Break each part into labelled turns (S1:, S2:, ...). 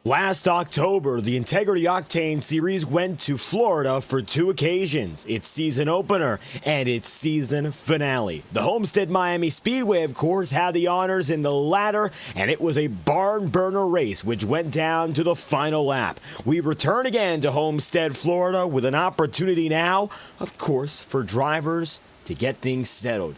S1: Last October, the Integrity OCTANE Series went to Florida for two occasions, its season opener and its season finale. The Homestead-Miami Speedway, of course, had the honors in the latter, and it was a barn burner race which went down to the final lap. We return again to Homestead, Florida, with an opportunity now, of course, for drivers to get things settled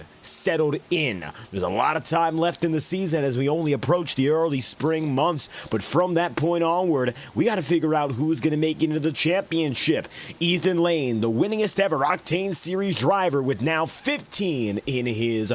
S1: in. There's a lot of time left in the season as we only approach the early spring months, but from that point onward, we got to figure out who's going to make it into the championship. Ethan Lane, the winningest ever OCTANE Series driver with now 15 in his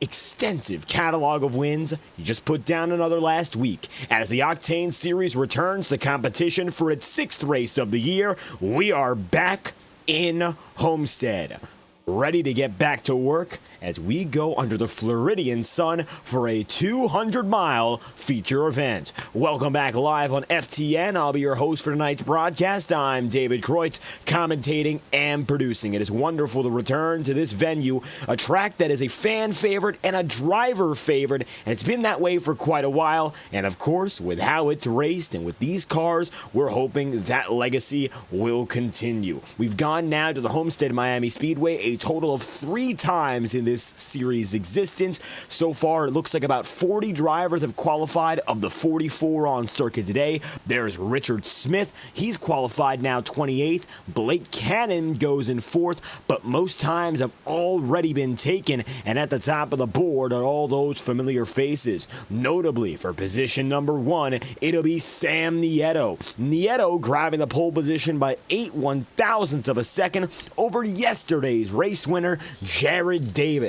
S1: extensive catalog of wins. He just put down another last week. As the OCTANE Series returns to competition for its sixth race of the year, we are back in Homestead, ready to get back to work as we go under the Floridian sun for a 200-mile feature event. Welcome back live on FTN. I'll be your host for tonight's broadcast. I'm David Kreutz, commentating and producing. It is wonderful to return to this venue, a track that is a fan favorite and a driver favorite, and it's been that way for quite a while. And of course, with how it's raced and with these cars, we're hoping that legacy will continue. We've gone now to the Homestead-Miami Speedway a total of 3 times in this series' existence. So far, it looks like about 40 drivers have qualified of the 44 on circuit today. There's Richard Smith. He's qualified now 28th. Blake Cannon goes in 4th, but most times have already been taken, and at the top of the board are all those familiar faces. Notably, for position number 1, it'll be Sam Nieto. Nieto grabbing the pole position by 8 1/1000ths of a second over yesterday's race winner, Jared Davis.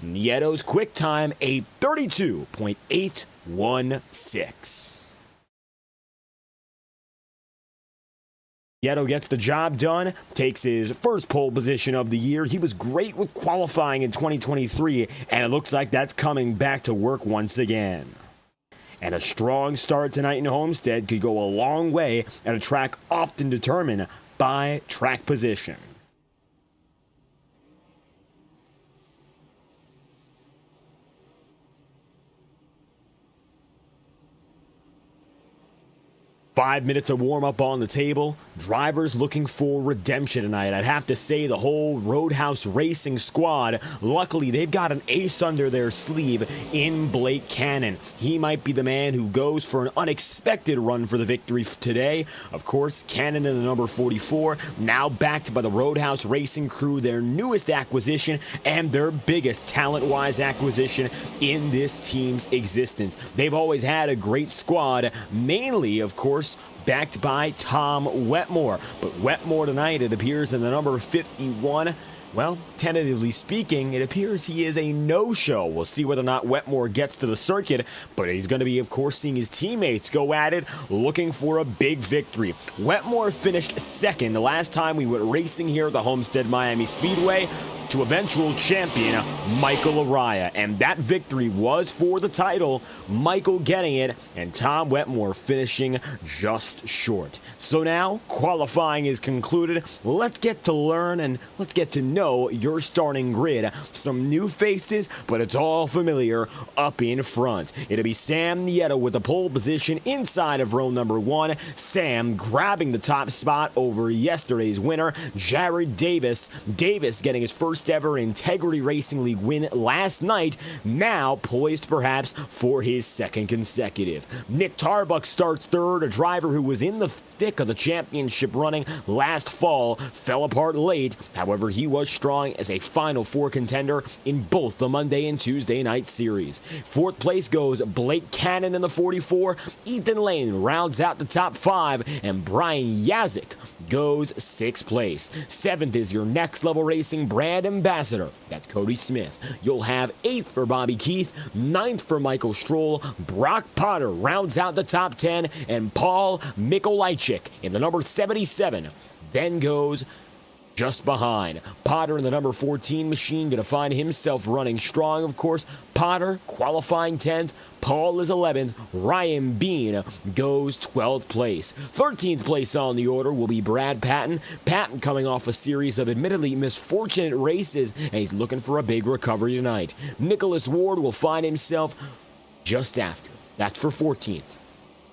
S1: Nieto's quick time, a 32.816. Nieto gets the job done, takes his first pole position of the year. He was great with qualifying in 2023, and it looks like that's coming back to work once again. And a strong start tonight in Homestead could go a long way at a track often determined by track position. Five minutes of warm-up on the table. Drivers looking for redemption tonight. I'd have to say the whole Roadhouse Racing squad, luckily they've got an ace under their sleeve in Blake Cannon. He might be the man who goes for an unexpected run for the victory today. Of course, Cannon in the number 44, now backed by the Roadhouse Racing crew, their newest acquisition and their biggest talent-wise acquisition in this team's existence. They've always had a great squad, mainly, of course, backed by Tom Wetmore. But Wetmore tonight, it appears in the number 51. Well, tentatively speaking, it appears he is a no-show. We'll see whether or not Wetmore gets to the circuit, but he's going to be, of course, seeing his teammates go at it, looking for a big victory. Wetmore finished second the last time we went racing here at the Homestead-Miami Speedway to eventual champion Michael Araya, and that victory was for the title, Michael getting it, and Tom Wetmore finishing just short. So now, qualifying is concluded. Let's get to learn and let's get to know your starting grid. Some new faces, but it's all familiar up in front. It'll be Sam Nieto with the pole position inside of row number 1. Sam grabbing the top spot over yesterday's winner, Jared Davis. Davis getting his first ever Integrity Racing League win last night, now poised perhaps for his second consecutive. Nick Tarbuck starts third, a driver who was in the thick of the championship running last fall, fell apart late. However, he was strong as a Final Four contender in both the Monday and Tuesday night series. Fourth place goes Blake Cannon in the 44. Ethan Lane rounds out the top 5, and Brian Yazik goes 6th place. 7th is your Next Level Racing brand ambassador. That's Cody Smith. You'll have 8th for Bobby Keith, 9th for Michael Stroll. Brock Potter rounds out the top 10, and Paul Mikolajczyk in the number 77 then goes just behind. Potter in the number 14 machine going to find himself running strong, of course. Potter qualifying 10th. Paul is 11th. Ryan Bean goes 12th place. 13th place on the order will be Brad Patton. Patton coming off a series of admittedly misfortunate races, and he's looking for a big recovery tonight. Nicholas Ward will find himself just after. That's for 14th.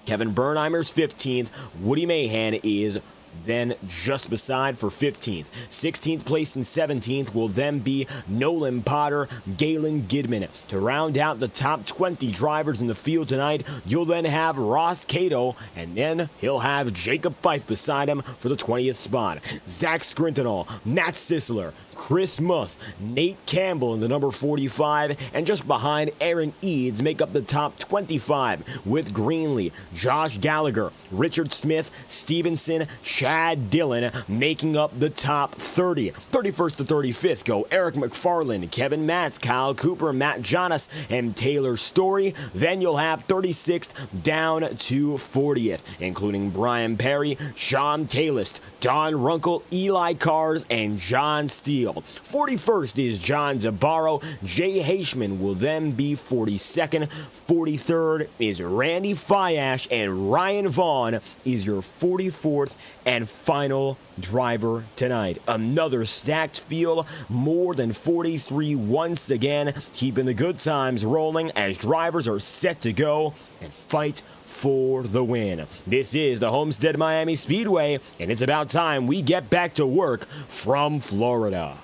S1: Kevin Bernheimer's 15th. Woody Mahan is then just beside for 15th. 16th place and 17th will then be Nolan Potter, Galen Gidman. To round out the top 20 drivers in the field tonight, you'll then have Ross Cato, and then he'll have Jacob Fife beside him for the 20th spot. Zach Scrintonall, Matt Sisler, Chris Muth, Nate Campbell in the number 45, and just behind Aaron Eads make up the top 25 with Greenlee, Josh Gallagher, Richard Smith, Stevenson, Chad Dillon making up the top 30. 31st to 35th go Eric McFarland, Kevin Matz, Kyle Cooper, Matt Jonas, and Taylor Story. Then you'll have 36th down to 40th, including Brian Perry, Sean Talist, Don Runkle, Eli Cars, and John Steele. 41st is John Zabaro. Jay Haishman will then be 42nd. 43rd is Randy Fiash, and Ryan Vaughn is your 44th and final driver tonight. Another stacked field, more than 43 once again, keeping the good times rolling as drivers are set to go and fight for the win. This is the Homestead-Miami Speedway, and it's about time we get back to work from Florida.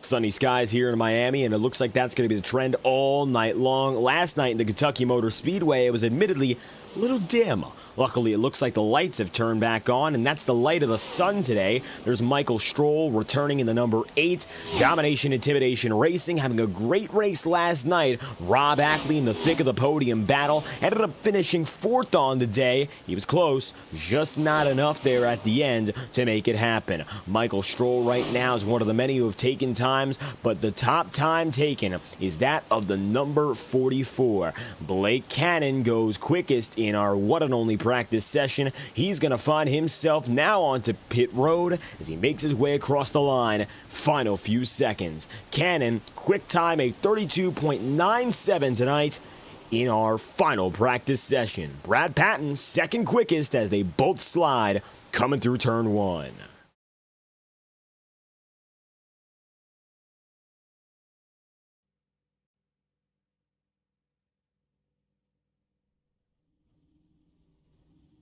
S1: Sunny skies here in Miami, and it looks like that's going to be the trend all night long. Last night in the Kentucky Motor Speedway, it was admittedly a little dim. Luckily, it looks like the lights have turned back on, and that's the light of the sun today. There's Michael Stroll returning in the number 8. Domination Intimidation Racing having a great race last night. Rob Ackley in the thick of the podium battle ended up finishing 4th on the day. He was close, just not enough there at the end to make it happen. Michael Stroll right now is one of the many who have taken times, but the top time taken is that of the number 44. Blake Cannon goes quickest in our one and only practice session. He's going to find himself now onto pit road as he makes his way across the line. Final few seconds. Cannon, quick time a 32.97 tonight in our final practice session. Brad Patton, second quickest as they both slide coming through turn 1.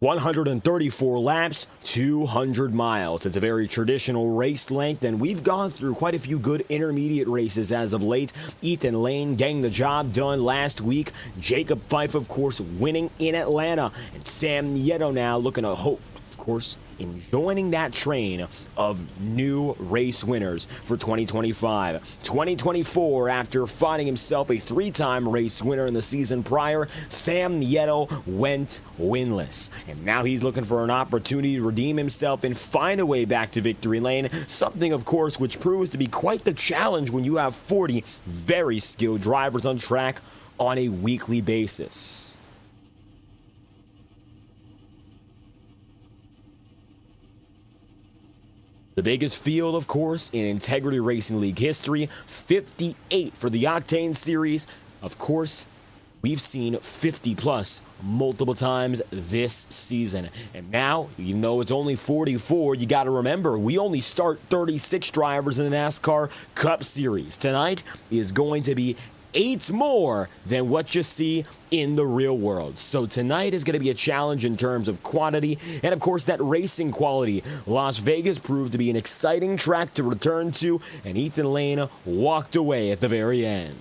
S1: "134 laps, 200 miles. It's a very traditional race length, and we've gone through quite a few good intermediate races as of late. Ethan Lane getting the job done last week. Jacob Fife, of course, winning in Atlanta. And Sam Nieto now looking to hope, of course, in joining that train of new race winners for 2025. 2024, after finding himself a 3-time race winner in the season prior, Sam Nieto went winless. And now he's looking for an opportunity to redeem himself and find a way back to victory lane, something, of course, which proves to be quite the challenge when you have 40 very skilled drivers on track on a weekly basis. The biggest field, of course, in Integrity Racing League history, 58 for the Octane Series. Of course, we've seen 50-plus multiple times this season. And now, even though it's only 44, you got to remember, we only start 36 drivers in the NASCAR Cup Series. Tonight is going to be 8 more than what you see in the real world. So tonight is going to be a challenge in terms of quantity and, of course, that racing quality. Las Vegas proved to be an exciting track to return to, and Ethan Lane walked away at the very end.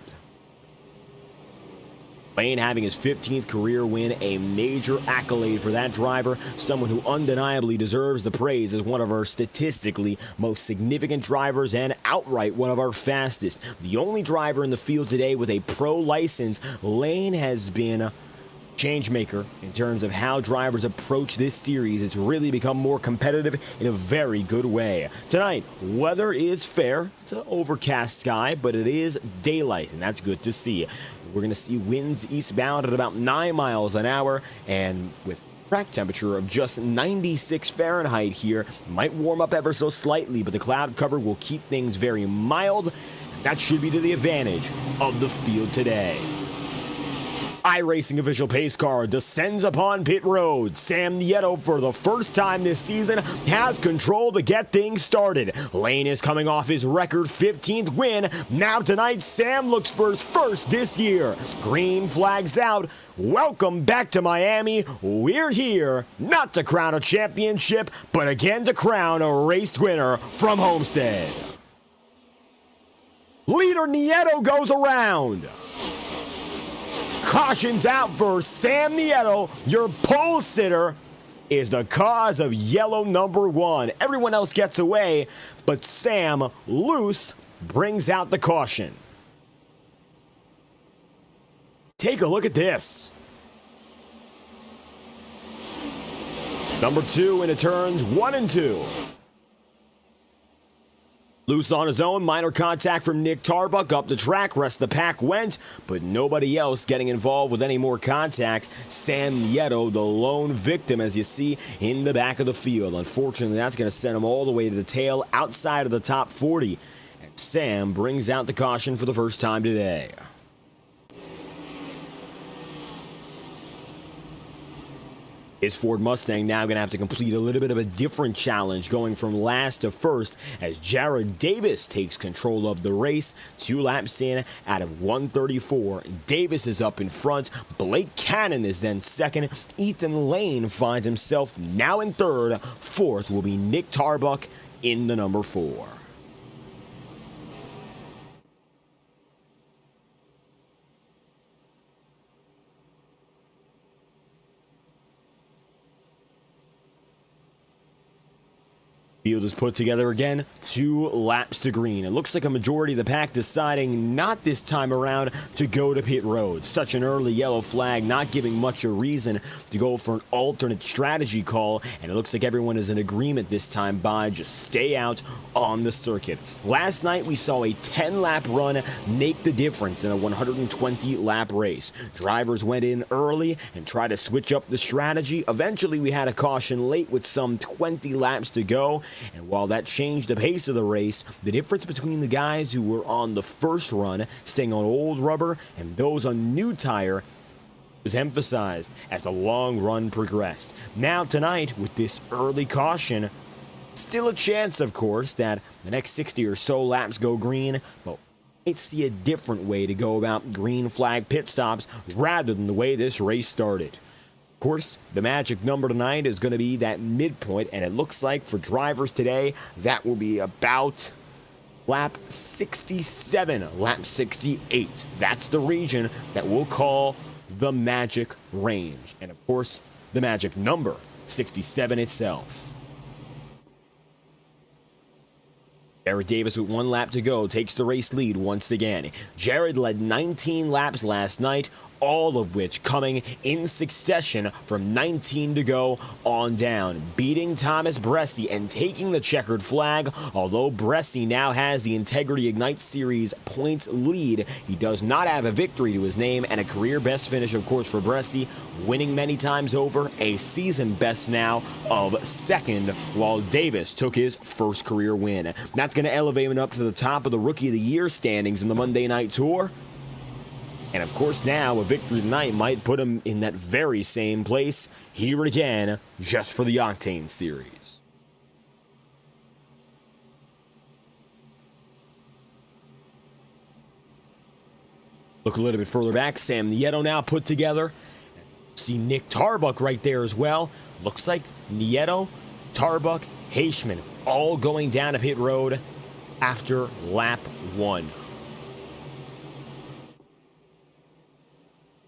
S1: Lane having his 15th career win, a major accolade for that driver, someone who undeniably deserves the praise as one of our statistically most significant drivers and outright one of our fastest. The only driver in the field today with a pro license, Lane has been a changemaker in terms of how drivers approach this series. It's really become more competitive in a very good way. Tonight, weather is fair. It's an overcast sky, but it is daylight, and that's good to see. We're going to see winds eastbound at about 9 miles an hour, and with track temperature of just 96 Fahrenheit here. Might warm up ever so slightly, but the cloud cover will keep things very mild. That should be to the advantage of the field today. iRacing official pace car descends upon pit road. Sam Nieto, for the first time this season, has control to get things started. Lane is coming off his record 15th win. Now tonight, Sam looks for his first this year. Green flags out. Welcome back to Miami. We're here not to crown a championship, but again to crown a race winner from Homestead. Leader Nieto goes around. Cautions out for Sam Nieto. Your pole sitter is the cause of yellow number 1. Everyone else gets away, but Sam, loose, brings out the caution. Take a look at this. Number 2 into turns 1 and 2. Loose on his own, minor contact from Nick Tarbuck up the track, rest of the pack went, but nobody else getting involved with any more contact. Sam Nieto, the lone victim, as you see in the back of the field. Unfortunately, that's going to send him all the way to the tail outside of the top 40. And Sam brings out the caution for the first time today. His Ford Mustang now going to have to complete a little bit of a different challenge, going from last to first as Jared Davis takes control of the race. 2 laps in out of 134. Davis is up in front. Blake Cannon is then second. Ethan Lane finds himself now in third. Fourth will be Nick Tarbuck in the number 4. Field is put together again, 2 laps to green. It looks like a majority of the pack deciding not this time around to go to pit road. Such an early yellow flag, not giving much a reason to go for an alternate strategy call, and it looks like everyone is in agreement this time by just stay out on the circuit. Last night we saw a 10-lap run make the difference in a 120-lap race. Drivers went in early and tried to switch up the strategy. Eventually we had a caution late with some 20 laps to go. And while that changed the pace of the race, the difference between the guys who were on the first run, staying on old rubber, and those on new tire was emphasized as the long run progressed. Now tonight, with this early caution, still a chance, of course, that the next 60 or so laps go green, but we might see a different way to go about green flag pit stops rather than the way this race started. Of course, the magic number tonight is going to be that midpoint, and it looks like for drivers today, that will be about lap 67, lap 68. That's the region that we'll call the magic range. And of course, the magic number, 67 itself. Jared Davis with 1 lap to go takes the race lead once again. Jared led 19 laps last night, all of which coming in succession from 19 to go on down, beating Thomas Bressie and taking the checkered flag. Although Bressie now has the Integrity Ignite Series points lead, he does not have a victory to his name, and a career best finish, of course, for Bressie, winning many times over, a season best now of second, while Davis took his first career win. That's going to elevate him up to the top of the Rookie of the Year standings in the Monday Night Tour. And of course now, a victory tonight might put him in that very same place here again, just for the Octane Series. Look a little bit further back, Sam Nieto now put together. See Nick Tarbuck right there as well. Looks like Nieto, Tarbuck, Heischman all going down to pit road after lap 1.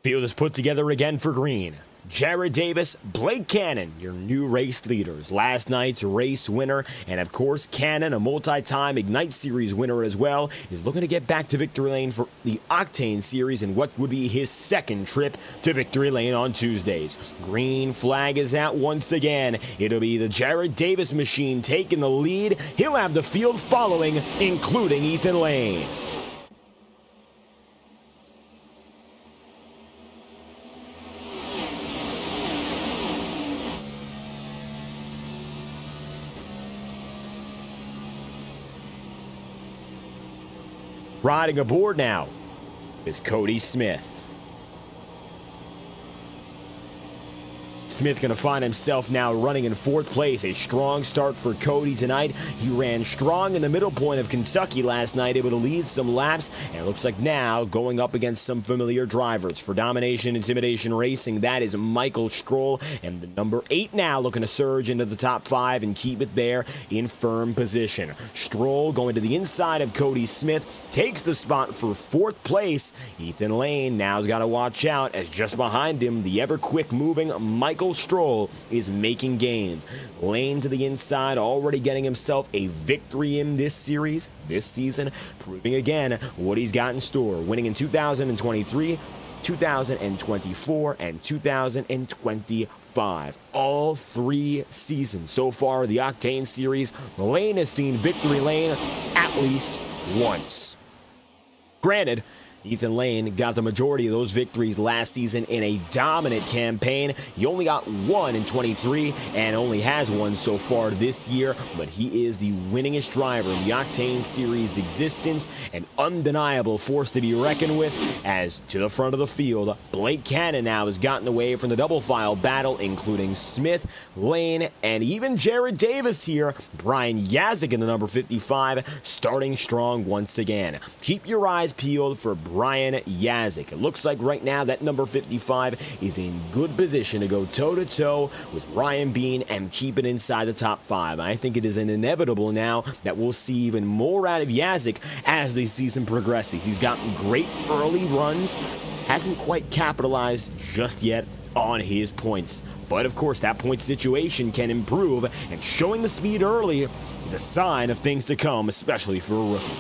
S1: Field is put together again for green. Jared Davis, Blake Cannon, your new race leaders. Last night's race winner, and of course Cannon, a multi-time Ignite Series winner as well, is looking to get back to victory lane for the Octane Series in what would be his second trip to victory lane on Tuesdays. Green flag is out once again. It'll be the Jared Davis machine taking the lead. He'll have the field following, including Ethan Lane. Riding aboard now is Cody Smith. Smith going to find himself now running in 4th place. A strong start for Cody tonight. He ran strong in the middle point of Kentucky last night, able to lead some laps, and it looks like now going up against some familiar drivers. For Domination Intimidation Racing, that is Michael Stroll, and the number 8 now looking to surge into the top 5 and keep it there in firm position. Stroll going to the inside of Cody Smith, takes the spot for 4th place. Ethan Lane now's got to watch out, as just behind him, the ever-quick moving Michael Stroll is making gains. Lane to the inside, already getting himself a victory in this series, this season, proving again what he's got in store, winning in 2023, 2024, and 2025. All 3 seasons so far of the Octane Series, Lane has seen victory lane at least once. Granted, Ethan Lane got the majority of those victories last season in a dominant campaign. He only got 1 in 23 and only has 1 so far this year, but he is the winningest driver in the Octane Series existence, an undeniable force to be reckoned with. As to the front of the field, Blake Cannon now has gotten away from the double file battle, including Smith, Lane, and even Jared Davis here. Brian Yazik in the number 55 starting strong once again. Keep your eyes peeled for Brian Yazik. It looks like right now that number 55 is in good position to go toe-to-toe with Ryan Bean and keep it inside the top 5. I think it is an inevitable now that we'll see even more out of Yazik as the season progresses. He's gotten great early runs, hasn't quite capitalized just yet on his points. But of course, that point situation can improve, and showing the speed early is a sign of things to come, especially for a rookie.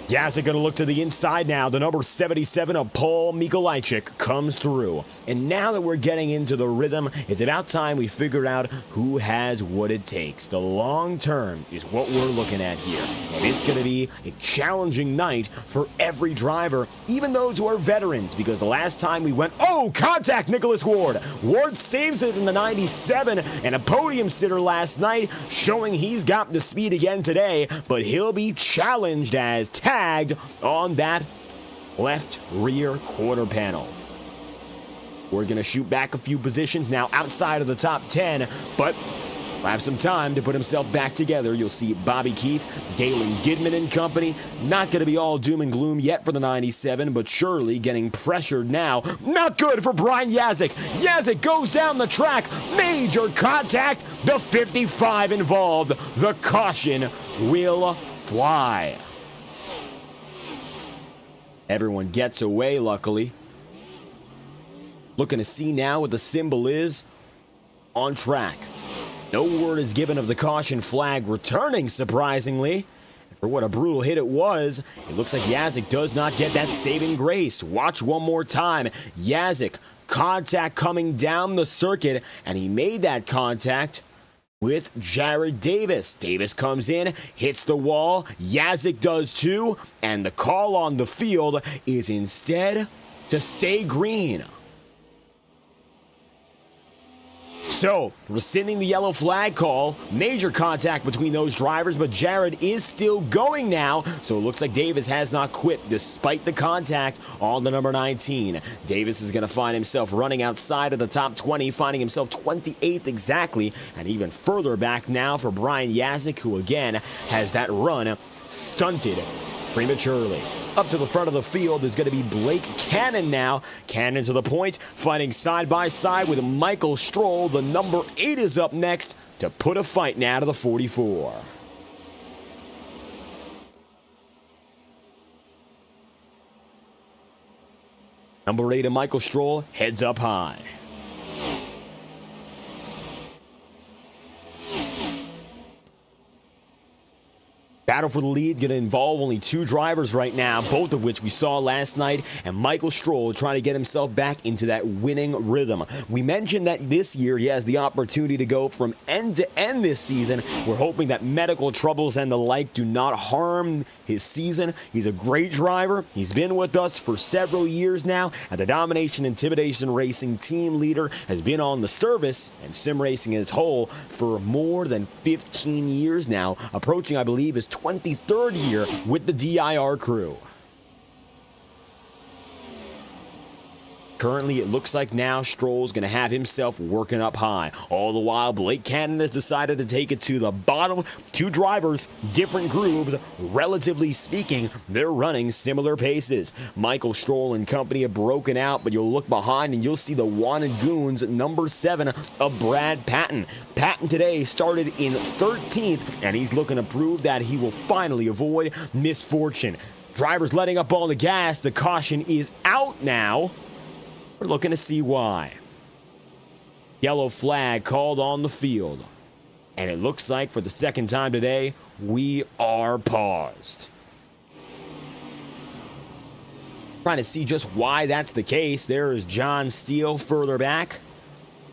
S1: Yazik going to look to the inside now. The number 77 of Paul Mikolajczyk comes through. And now that we're getting into the rhythm, it's about time we figure out who has what it takes. The long term is what we're looking at here. And it's going to be a challenging night for every driver, even those who are veterans, because the last time we went, oh, contact Nicholas Ward. Ward saves it in the 97, and a podium sitter last night showing he's got the speed again today, but he'll be challenged as tagged on that left rear quarter panel. We're going to shoot back a few positions now outside of the top 10, but will have some time to put himself back together. You'll see Bobby Keith, Galen Gidman and company. Not going to be all doom and gloom yet for the 97, but surely getting pressured now. Not good for Brian Yazik. Yazik goes down the track. Major contact. The 55 involved. The caution will fly. Everyone gets away, luckily. Looking to see now what the symbol is on track. No word is given of the caution flag returning, surprisingly. For what a brutal hit it was, it looks like Yazik does not get that saving grace. Watch one more time. Yazik, contact coming down the circuit, and he made that contact with Jared Davis. Davis comes in, hits the wall. Yazik does too, and the call on the field is instead to stay green. So, rescinding the yellow flag call, major contact between those drivers, but Jared is still going now, so it looks like Davis has not quit despite the contact on the number 19. Davis is going to find himself running outside of the top 20, finding himself 28th exactly, and even further back now for Brian Yazik, who again has that run stunted prematurely. Up to the front of the field is going to be Blake Cannon now. Cannon to the point, fighting side by side with Michael Stroll. The number 8 is up next to put a fight now to the 44. Number 8 of Michael Stroll heads up high. Battle for the lead going to involve only two drivers right now, both of which we saw last night, and Michael Stroll trying to get himself back into that winning rhythm. We mentioned that this year he has the opportunity to go from end to end this season. We're hoping that medical troubles and the like do not harm his season. He's a great driver. He's been with us for several years now, and the Domination Intimidation Racing team leader has been on the service and sim racing as a whole for more than 15 years now, approaching, I believe, his 23rd year with the DIR crew. Currently, it looks like now Stroll's going to have himself working up high. All the while, Blake Cannon has decided to take it to the bottom. Two drivers, different grooves. Relatively speaking, they're running similar paces. Michael Stroll and company have broken out, but you'll look behind and you'll see the Wanted Goons, number 7 of Brad Patton. Patton today started in 13th, and he's looking to prove that he will finally avoid misfortune. Drivers letting up on the gas. The caution is out now. We're looking to see why. Yellow flag called on the field. And it looks like for the second time today, we are paused. Trying to see just why that's the case. There is John Steele further back.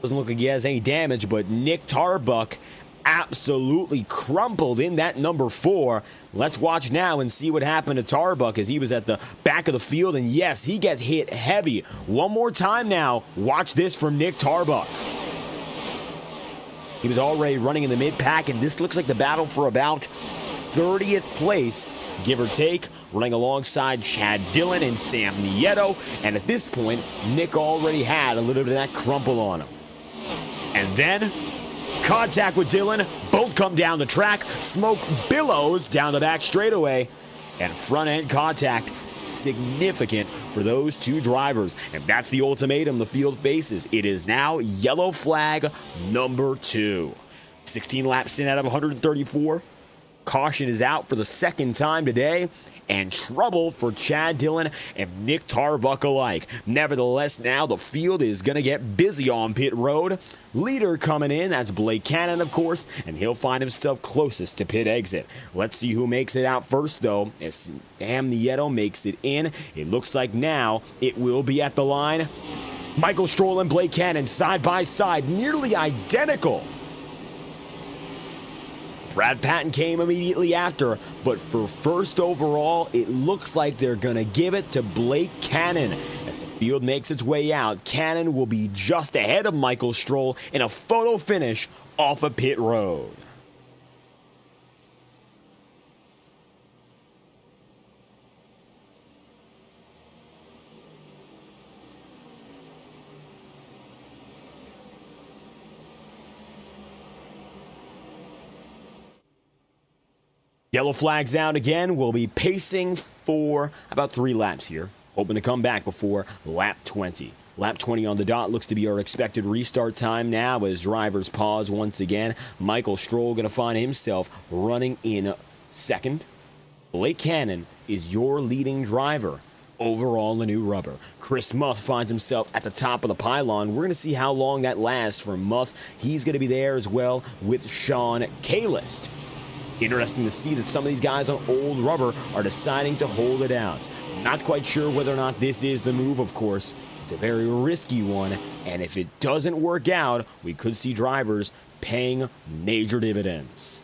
S1: Doesn't look like he has any damage, but Nick Tarbuck absolutely crumpled in that number 4. Let's watch now and see what happened to Tarbuck as he was at the back of the field, and yes, he gets hit heavy. One more time now. Watch this from Nick Tarbuck. He was already running in the mid-pack, and this looks like the battle for about 30th place, give or take, running alongside Chad Dillon and Sam Nieto, and at this point, Nick already had a little bit of that crumple on him. And then contact with Dillon, both come down the track, smoke billows down the back straightaway, and front end contact significant for those two drivers. And that's the ultimatum the field faces. It is now yellow flag number 2. 16 laps in out of 134. Caution is out for the second time today, and trouble for Chad Dillon and Nick Tarbuck alike. Nevertheless, now the field is going to get busy on pit road. Leader coming in, that's Blake Cannon, of course, and he'll find himself closest to pit exit. Let's see who makes it out first, though. As Sam Nieto makes it in, it looks like now it will be at the line. Michael Stroll and Blake Cannon side by side, nearly identical. Brad Patton came immediately after, but for first overall, it looks like they're going to give it to Blake Cannon. As the field makes its way out, Cannon will be just ahead of Michael Stroll in a photo finish off of pit road. Yellow flags out again. We'll be pacing for about 3 laps here, hoping to come back before lap 20. Lap 20 on the dot looks to be our expected restart time now as drivers pause once again. Michael Stroll going to find himself running in second. Blake Cannon is your leading driver overall in the new rubber. Chris Muth finds himself at the top of the pylon. We're going to see how long that lasts for Muth. He's going to be there as well with Sean Kalist. Interesting to see that some of these guys on old rubber are deciding to hold it out. Not quite sure whether or not this is the move, of course. It's a very risky one, and if it doesn't work out, we could see drivers paying major dividends.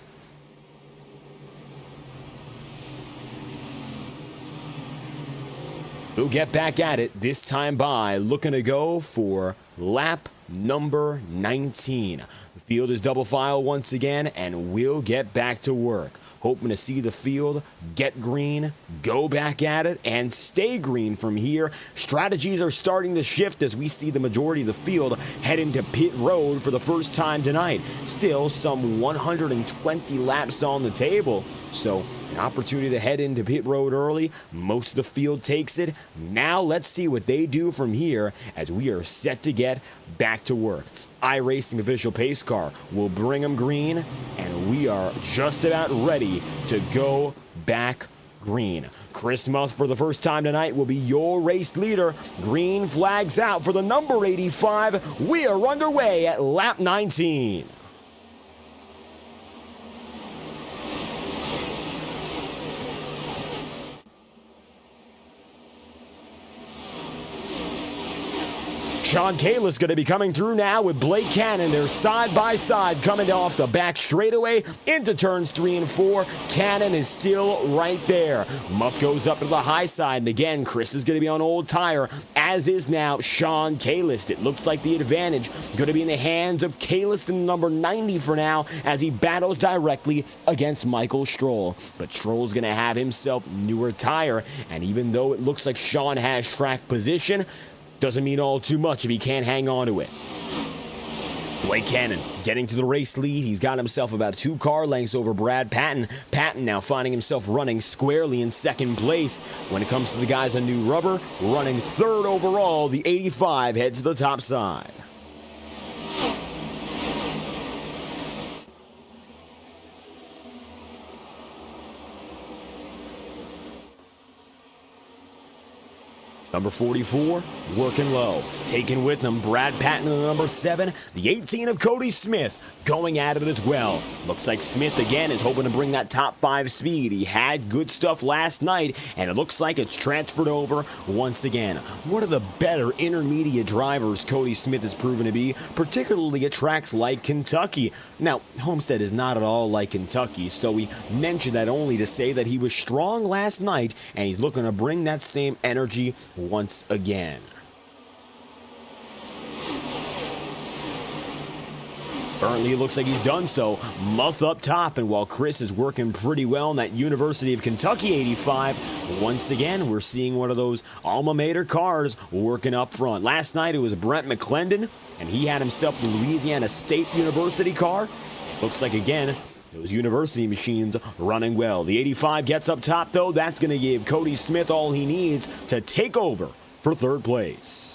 S1: We'll get back at it this time by looking to go for lap number 19. The field is double file once again, and we'll get back to work. Hoping to see the field get green, go back at it, and stay green from here. Strategies are starting to shift as we see the majority of the field head into pit road for the first time tonight. Still some 120 laps on the table, so an opportunity to head into pit road early. Most of the field takes it. Now let's see what they do from here as we are set to get back to work. iRacing official pace car will bring them green, and we are just about ready to go back green. Chris Muth for the first time tonight will be your race leader. Green flags out for the number 85. We are underway at lap 19. Sean Kalis going to be coming through now with Blake Cannon. They're side by side coming off the back straightaway into turns 3 and 4. Cannon is still right there. Muff goes up to the high side, and again, Chris is going to be on old tire, as is now Sean Kalis. It looks like the advantage going to be in the hands of Kalis in number 90 for now, as he battles directly against Michael Stroll. But Stroll's going to have himself newer tire, and even though it looks like Sean has track position, doesn't mean all too much if he can't hang on to it. Blake Cannon getting to the race lead. He's got himself about 2 car lengths over Brad Patton. Patton now finding himself running squarely in second place. When it comes to the guys on new rubber, running 3rd overall, the 85 heads to the top side. Number 44, working low. Taking with him Brad Patton in the number 7. The 18 of Cody Smith going at it as well. Looks like Smith again is hoping to bring that top 5 speed. He had good stuff last night, and it looks like it's transferred over once again. One of the better intermediate drivers Cody Smith has proven to be, particularly at tracks like Kentucky. Now, Homestead is not at all like Kentucky, so we mentioned that only to say that he was strong last night, and he's looking to bring that same energy once again. Currently, it looks like he's done so. Muff up top, and while Chris is working pretty well in that University of Kentucky 85, once again, we're seeing one of those alma mater cars working up front. Last night, it was Brent McClendon, and he had himself the Louisiana State University car. Looks like, again, those university machines running well. The 85 gets up top, though. That's going to give Cody Smith all he needs to take over for 3rd place.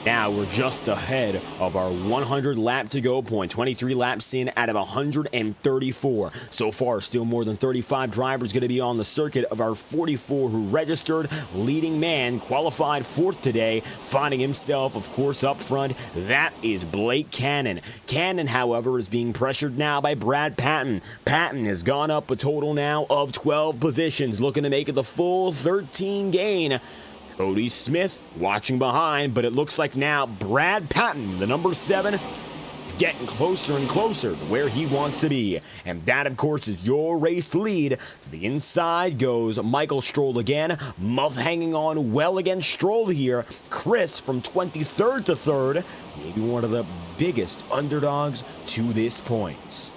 S1: Now we're just ahead of our 100 lap to go point. 23 laps in out of 134. So far, still more than 35 drivers going to be on the circuit of our 44 who registered. Leading man qualified 4th today, finding himself, of course, up front. That is Blake Cannon. Cannon, however, is being pressured now by Brad Patton. Patton has gone up a total now of 12 positions, looking to make it the full 13 gain. Cody Smith watching behind, but it looks like now Brad Patton, the number 7, is getting closer and closer to where he wants to be. And that, of course, is your race lead. To the inside goes Michael Stroll again. Muff hanging on well against Stroll here. Chris from 23rd to 3rd, maybe one of the biggest underdogs to this point.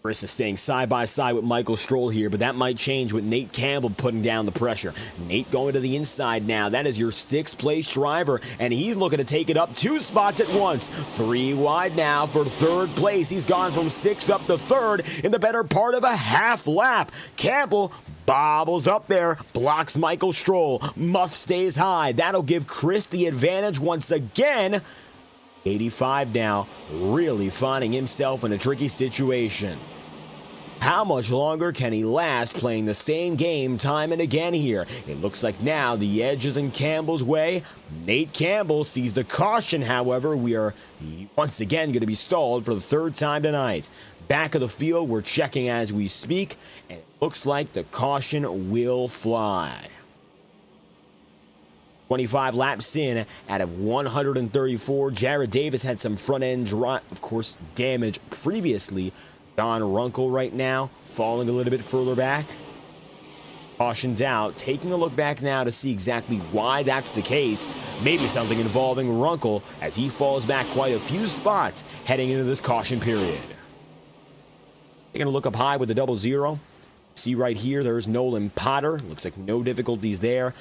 S1: Chris is staying side by side with Michael Stroll here, but that might change with Nate Campbell putting down the pressure. Nate going to the inside now. That is your 6th place driver, and he's looking to take it up 2 spots at once. 3 wide now for 3rd place. He's gone from 6th up to 3rd in the better part of a half lap. Campbell bobbles up there, blocks Michael Stroll. Muff stays high. That'll give Chris the advantage once again. 85 now, really finding himself in a tricky situation. How much longer can he last playing the same game time and again here? It looks like now the edge is in Campbell's way. Nate Campbell sees the caution, however. We are once again going to be stalled for the 3rd time tonight. Back of the field, we're checking as we speak, and it looks like the caution will fly. 25 laps in out of 134. Jared Davis had some front-end, of course, damage previously. Don Runkle right now falling a little bit further back. Caution's out. Taking a look back now to see exactly why that's the case. Maybe something involving Runkle as he falls back quite a few spots heading into this caution period. Taking a look up high with the 00. See right here, there's Nolan Potter. Looks like no difficulties there.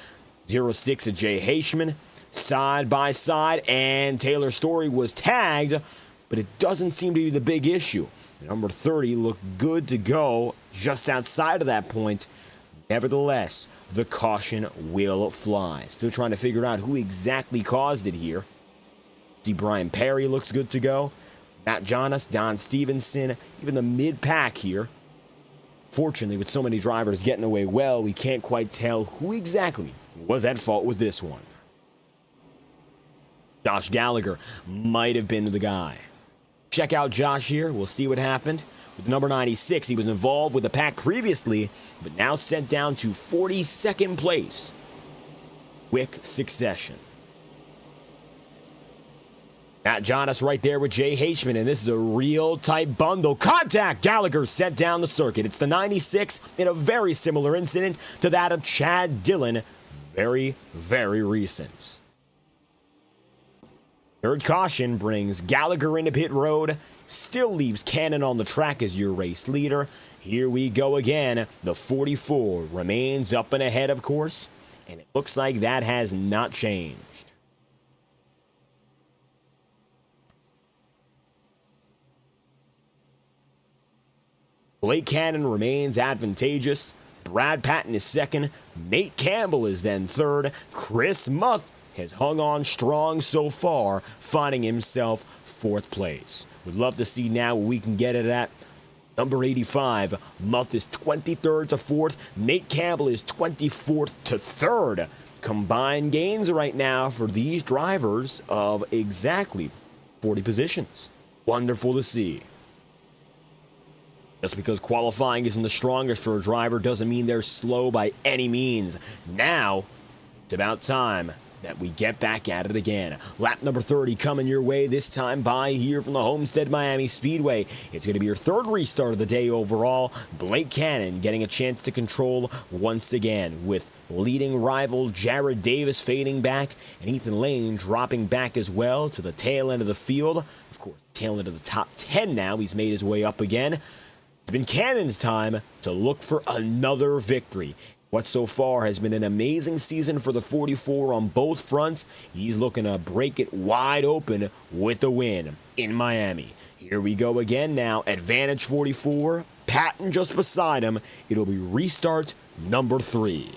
S1: 06 of Jay Haishman. Side by side, and Taylor Story was tagged, but it doesn't seem to be the big issue. Number 30 looked good to go just outside of that point. Nevertheless, the caution will fly. Still trying to figure out who exactly caused it here. See, Brian Perry looks good to go. Matt Jonas, Don Stevenson, even the mid-pack here. Fortunately, with so many drivers getting away well, we can't quite tell who exactly was at fault with this one. Josh Gallagher might have been the guy. check out Josh here. We'll see what happened. With the number 96, he was involved with the pack previously, but now sent down to 42nd place. Quick succession. Matt Jonas right there with Jay Haishman, and this is a real tight bundle. Contact! Gallagher sent down the circuit. It's the 96 in a very similar incident to that of Chad Dillon. Very, very recent. Third caution brings Gallagher into pit road. Still leaves Cannon on the track as your race leader. Here we go again. The 44 remains up and ahead, of course, and it looks like that has not changed. Blake Cannon remains advantageous. Brad Patton is second. Nate Campbell is then third. Chris Muth has hung on strong so far, finding himself fourth place. Would love to see now what we can get it at. Number 85, Muth is 23rd to 4th. Nate Campbell is 24th to 3rd. Combined gains right now for these drivers of exactly 40 positions. Wonderful to see. Just because qualifying isn't the strongest for a driver doesn't mean they're slow by any means. Now, it's about time that we get back at it again. Lap number 30 coming your way, this time by here from the Homestead-Miami Speedway. It's going to be your third restart of the day overall. Blake Cannon getting a chance to control once again, with leading rival Jared Davis fading back and Ethan Lane dropping back as well to the tail end of the field. Of course, tail end of the top 10 now. He's made his way up again. It's been Cannon's time to look for another victory. What so far has been an amazing season for the 44 on both fronts. He's looking to break it wide open with a win in Miami. Here we go again now. Advantage 44. Patton just beside him. It'll be restart number 3.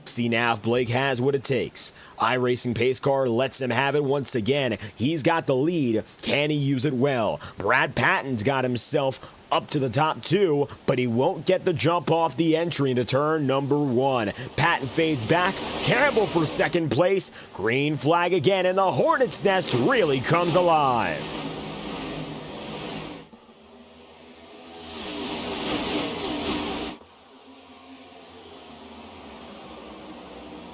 S1: See now if Blake has what it takes. iRacing pace car lets him have it once again. He's got the lead. Can he use it well? Brad Patton's got himself up to the top 2, but he won't get the jump off the entry into turn number 1. Patton fades back. Campbell for second place. Green flag again, and the Hornet's Nest really comes alive.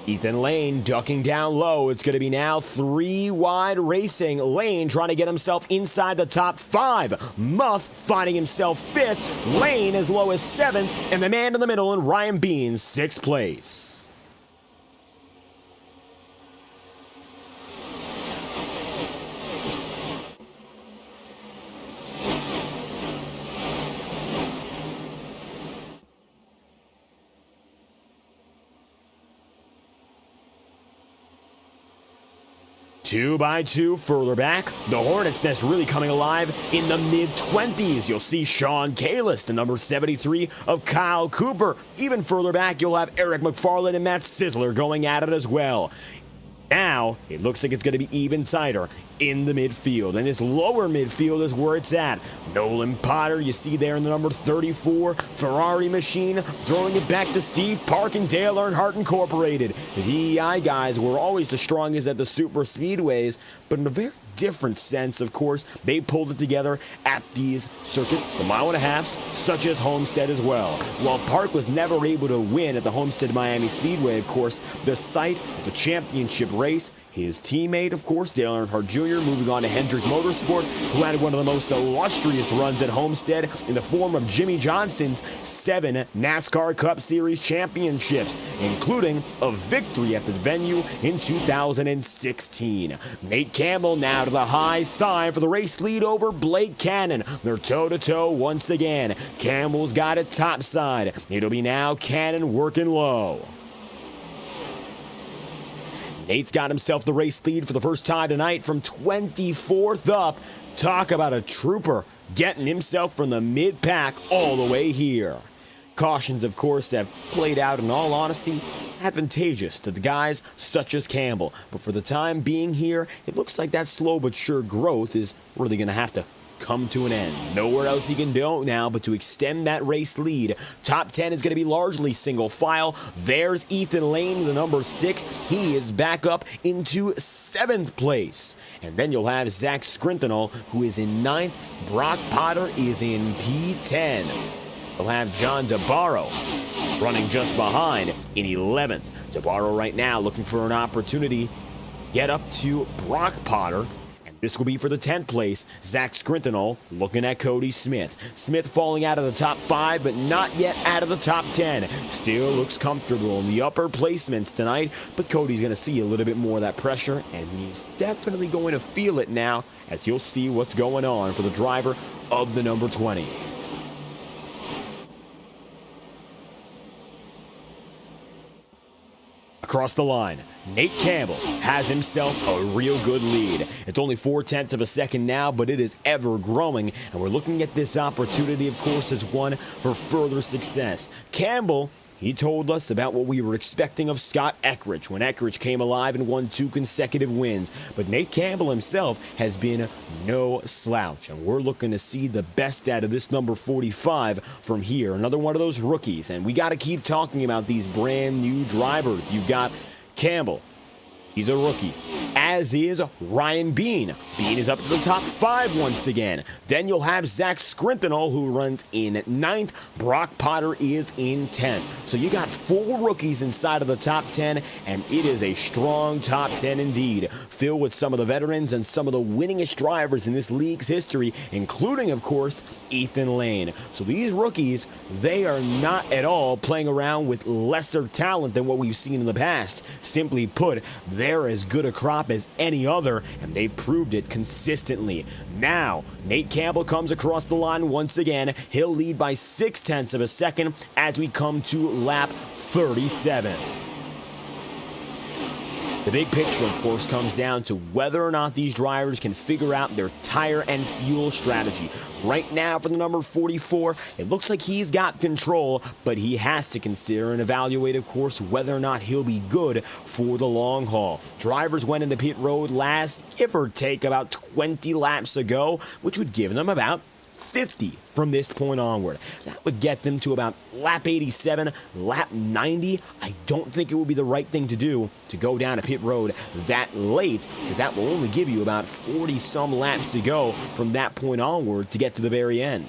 S1: Ethan Lane ducking down low. It's going to be now 3 wide racing. Lane trying to get himself inside the top 5. Muth finding himself 5th. Lane as low as 7th. And the man in the middle, and Ryan Beans, 6th place. Two by two further back, the Hornet's Nest really coming alive in the mid-20s. You'll see Sean Kalis, the number 73 of Kyle Cooper. Even further back, you'll have Eric McFarland and Matt Sizzler going at it as well. Now, it looks like it's going to be even tighter in the midfield, and this lower midfield is where it's at. Nolan Potter, you see there in the number 34, Ferrari machine, throwing it back to Steve Park and Dale Earnhardt Incorporated. The DEI guys were always the strongest at the super speedways, but in a very different sense, of course, they pulled it together at these circuits, the mile and a halves, such as Homestead as well. While Park was never able to win at the Homestead-Miami Speedway, of course, the site of the championship race, his teammate, of course, Dale Earnhardt Jr., moving on to Hendrick Motorsport, who had one of the most illustrious runs at Homestead in the form of Jimmy Johnson's 7 NASCAR Cup Series championships, including a victory at the venue in 2016. Nate Campbell now to the high side for the race lead over Blake Cannon. They're toe-to-toe once again. Campbell's got it topside. It'll be now Cannon working low. Nate's got himself the race lead for the first time tonight from 24th up. Talk about a trooper getting himself from the mid-pack all the way here. Cautions, of course, have played out, in all honesty, advantageous to the guys such as Campbell. But for the time being here, it looks like that slow but sure growth is really going to have to come to an end. Nowhere else he can go now but to extend that race lead. Top 10 is going to be largely single file. There's Ethan Lane, the number 6. He is back up into 7th place. And then you'll have Zach Scrintinol, who is in 9th. Brock Potter is in P10. You'll have John DeBarro running just behind in 11th. DeBarro right now looking for an opportunity to get up to Brock Potter. This will be for the 10th place. Zach Scrintinol looking at Cody Smith. Smith falling out of the top 5, but not yet out of the top 10. Still looks comfortable in the upper placements tonight, but Cody's going to see a little bit more of that pressure, and he's definitely going to feel it now, as you'll see what's going on for the driver of the number 20. Across the line, Nate Campbell has himself a real good lead. It's only 0.4 of a second now, but it is ever growing, and we're looking at this opportunity, of course, as one for further success. Campbell, he told us about what we were expecting of Scott Eckridge when Eckridge came alive and won 2 consecutive wins. But Nate Campbell himself has been no slouch, and we're looking to see the best out of this number 45 from here. Another one of those rookies, and we got to keep talking about these brand new drivers. You've got Campbell. He's a rookie, as is Ryan Bean. Bean is up to the top 5 once again. Then you'll have Zach Scrintinol, who runs in 9th. Brock Potter is in 10th. So you got 4 rookies inside of the top 10, and it is a strong top 10 indeed, filled with some of the veterans and some of the winningest drivers in this league's history, including, of course, Ethan Lane. So these rookies, they are not at all playing around with lesser talent than what we've seen in the past. Simply put, they're as good a crop as any other, and they've proved it consistently. Now, Nate Campbell comes across the line once again. He'll lead by 0.6 of a second as we come to lap 37. The big picture, of course, comes down to whether or not these drivers can figure out their tire and fuel strategy. Right now, for the number 44, it looks like he's got control, but he has to consider and evaluate, of course, whether or not he'll be good for the long haul. Drivers went into pit road last, give or take, about 20 laps ago, which would give them about 50 from this point onward. That would get them to about lap 87, lap 90. I don't think it would be the right thing to do to go down a pit road that late, because that will only give you about 40 some laps to go from that point onward to get to the very end.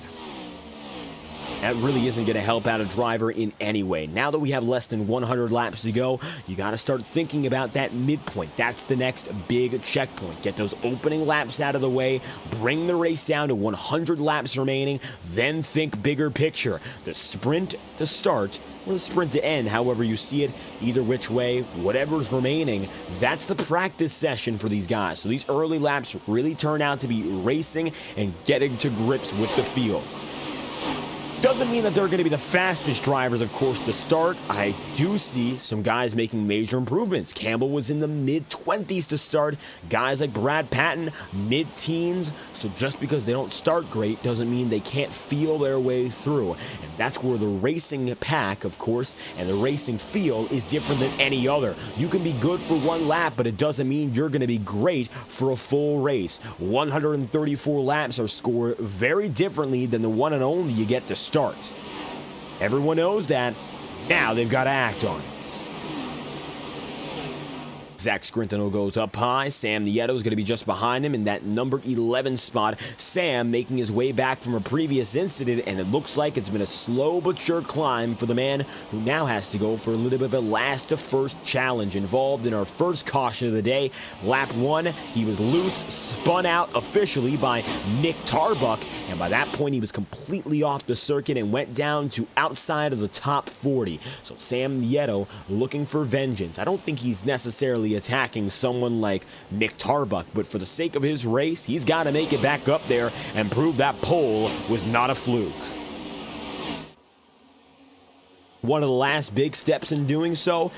S1: That really isn't going to help out a driver in any way. Now that we have less than 100 laps to go, you got to start thinking about that midpoint. That's the next big checkpoint. Get those opening laps out of the way, bring the race down to 100 laps remaining, then think bigger picture. The sprint to start or the sprint to end, however you see it, either which way, whatever's remaining, that's the practice session for these guys. So these early laps really turn out to be racing and getting to grips with the field. Doesn't mean that they're going to be the fastest drivers, of course, to start. I do see some guys making major improvements. Campbell was in the mid-20s to start. Guys like Brad Patton, mid-teens. So just because they don't start great doesn't mean they can't feel their way through. And that's where the racing pack, of course, and the racing feel is different than any other. You can be good for one lap, but it doesn't mean you're going to be great for a full race. 134 laps are scored very differently than the one and only you get to start. Everyone knows that. Now they've got to act on it. Zach Scrintinol goes up high. Sam Nieto is going to be just behind him in that number 11 spot. Sam making his way back from a previous incident, and it looks like it's been a slow but sure climb for the man who now has to go for a little bit of a last to first challenge. Involved in our first caution of the day. Lap 1, he was loose, spun out officially by Nick Tarbuck, and by that point he was completely off the circuit and went down to outside of the top 40. So Sam Nieto looking for vengeance. I don't think he's necessarily attacking someone like Nick Tarbuck, but for the sake of his race, he's got to make it back up there and prove that pole was not a fluke. One of the last big steps in doing so,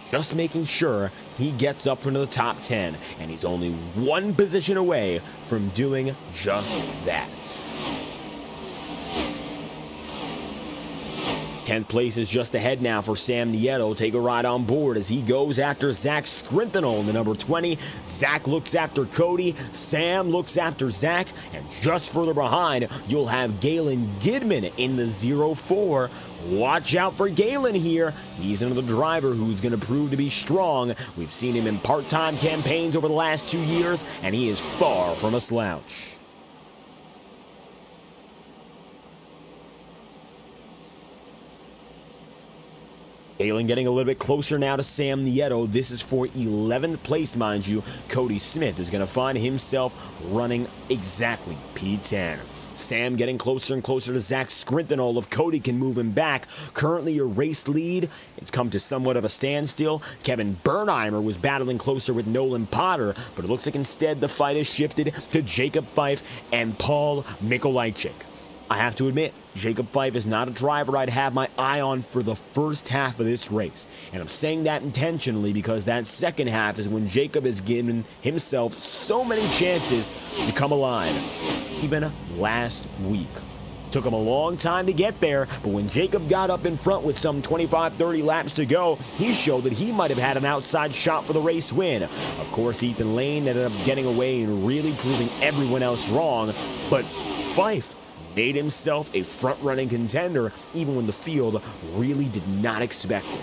S1: just making sure he gets up into the top 10, and he's only one position away from doing just that. 10th place is just ahead now for Sam Nieto. Take a ride on board as he goes after Zach Scrinthal in the number 20. Zach looks after Cody. Sam looks after Zach. And just further behind, you'll have Galen Gidman in the 04. Watch out for Galen here. He's another driver who's going to prove to be strong. We've seen him in part-time campaigns over the last 2 years, and he is far from a slouch. Galen getting a little bit closer now to Sam Nieto. This is for 11th place, mind you. Cody Smith is going to find himself running exactly P10. Sam getting closer and closer to Zach Scrinthal. If Cody can move him back, currently a race lead. It's come to somewhat of a standstill. Kevin Bernheimer was battling closer with Nolan Potter, but it looks like instead the fight has shifted to Jacob Fife and Paul Mikolajczyk. I have to admit, Jacob Fife is not a driver I'd have my eye on for the first half of this race. And I'm saying that intentionally because that second half is when Jacob has given himself so many chances to come alive. Even last week. Took him a long time to get there, but when Jacob got up in front with some 25-30 laps to go, he showed that he might have had an outside shot for the race win. Of course, Ethan Lane ended up getting away and really proving everyone else wrong, but Fife made himself a front-running contender even when the field really did not expect it.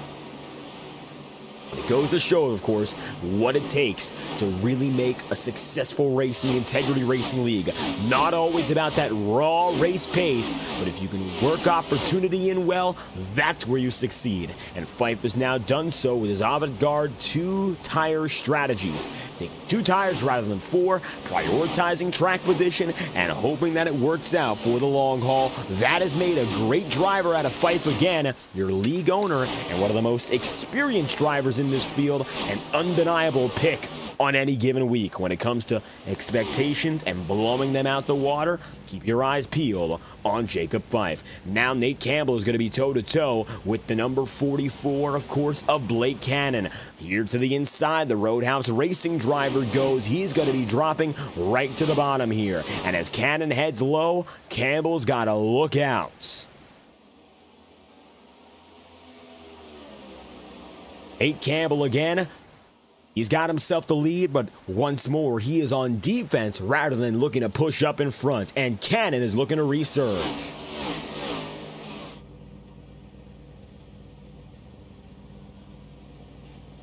S1: It goes to show, of course, what it takes to really make a successful race in the Integrity Racing League. Not always about that raw race pace, but if you can work opportunity in well, that's where you succeed. And Fife has now done so with his avant-garde two-tire strategies. Taking 2 tires rather than 4, prioritizing track position, and hoping that it works out for the long haul. That has made a great driver out of Fife again, your league owner, and one of the most experienced drivers in this field, an undeniable pick on any given week. When it comes to expectations and blowing them out the water, keep your eyes peeled on Jacob Fife. Now Nate Campbell is going to be toe-to-toe with the number 44, of course, of Blake Cannon. Here to the inside, the Roadhouse Racing driver goes. He's going to be dropping right to the bottom here. And as Cannon heads low, Campbell's got to look out. Nate Campbell again. He's got himself the lead, but once more, he is on defense rather than looking to push up in front. And Cannon is looking to resurge.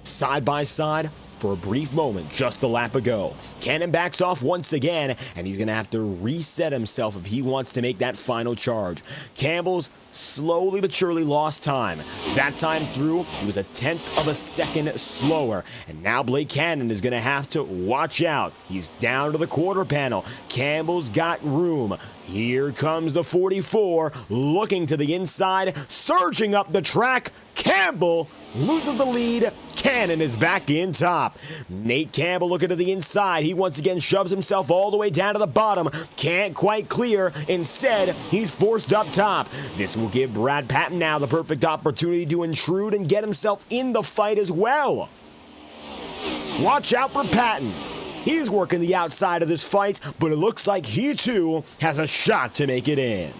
S1: Side by side for a brief moment, just a lap ago. Cannon backs off once again, and he's going to have to reset himself if he wants to make that final charge. Campbell's slowly but surely lost time. That time through, he was a 1/10 of a second slower. And now Blake Cannon is going to have to watch out. He's down to the quarter panel. Campbell's got room. Here comes the 44, looking to the inside, surging up the track. Campbell loses the lead. Cannon is back in top. Nate Campbell looking to the inside. He once again shoves himself all the way down to the bottom. Can't quite clear. Instead, he's forced up top. This will give Brad Patton now the perfect opportunity to intrude and get himself in the fight as well. Watch out for Patton. He's working the outside of this fight, but it looks like he too has a shot to make it in.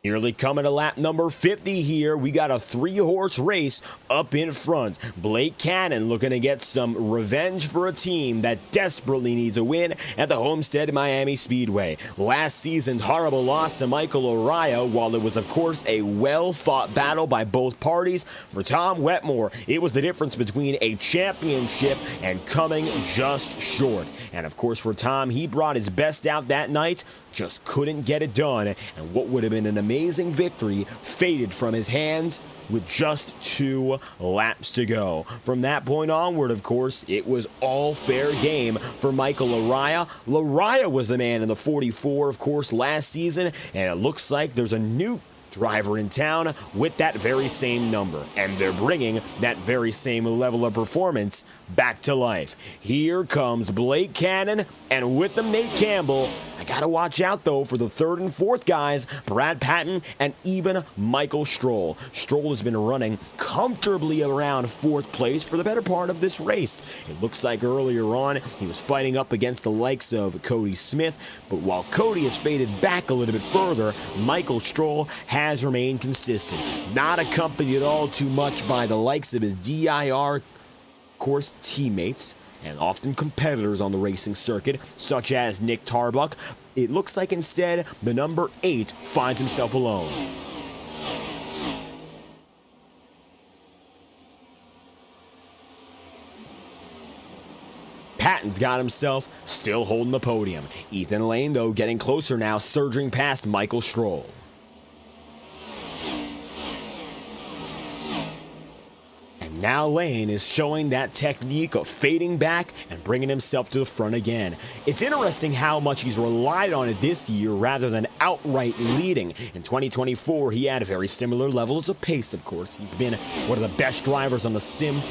S1: Nearly coming to lap number 50 here. We got a 3-horse race up in front. Blake Cannon looking to get some revenge for a team that desperately needs a win at the Homestead-Miami Speedway. Last season's horrible loss to Michael Araya, while it was of course a well-fought battle by both parties, for Tom Wetmore, it was the difference between a championship and coming just short. And of course for Tom, he brought his best out that night, just couldn't get it done, and what would have been an amazing victory faded from his hands with just 2 laps to go. From that point onward, of course, it was all fair game for Michael Araya. Araya was the man in the 44, of course, last season, and it looks like there's a new driver in town with that very same number, and they're bringing that very same level of performance back to life. Here comes Blake Cannon, and with them Nate Campbell. I gotta watch out though for the third and fourth guys, Brad Patton and even Michael Stroll. Stroll has been running comfortably around fourth place for the better part of this race. It looks like earlier on he was fighting up against the likes of Cody Smith, but while Cody has faded back a little bit further, Michael Stroll has remained consistent, not accompanied at all too much by the likes of his DIR course teammates and often competitors on the racing circuit, such as Nick Tarbuck. It looks like instead the number 8 finds himself alone. Patton's got himself still holding the podium. Ethan Lane, though, getting closer now, surging past Michael Stroll. Now Lane is showing that technique of fading back and bringing himself to the front again. It's interesting how much he's relied on it this year rather than outright leading. In 2024, he had very similar levels of pace, of course. He's been one of the best drivers on the sim,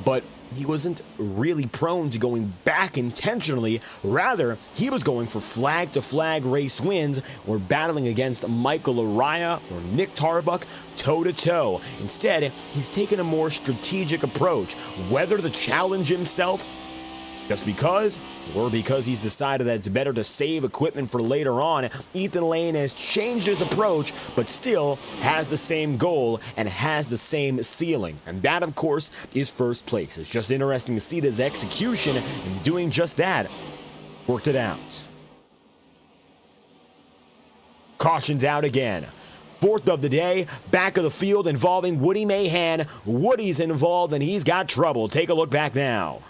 S1: but he wasn't really prone to going back intentionally. Rather, he was going for flag-to-flag race wins or battling against Michael Araya or Nick Tarbuck toe-to-toe. Instead, he's taken a more strategic approach. Whether to challenge himself just because, or because he's decided that it's better to save equipment for later on, Ethan Lane has changed his approach, but still has the same goal and has the same ceiling. And that, of course, is first place. It's just interesting to see his execution in doing just that. Worked it out. Caution's out again. Fourth of the day, back of the field involving Woody Mahan. Woody's involved and he's got trouble. Take a look back now.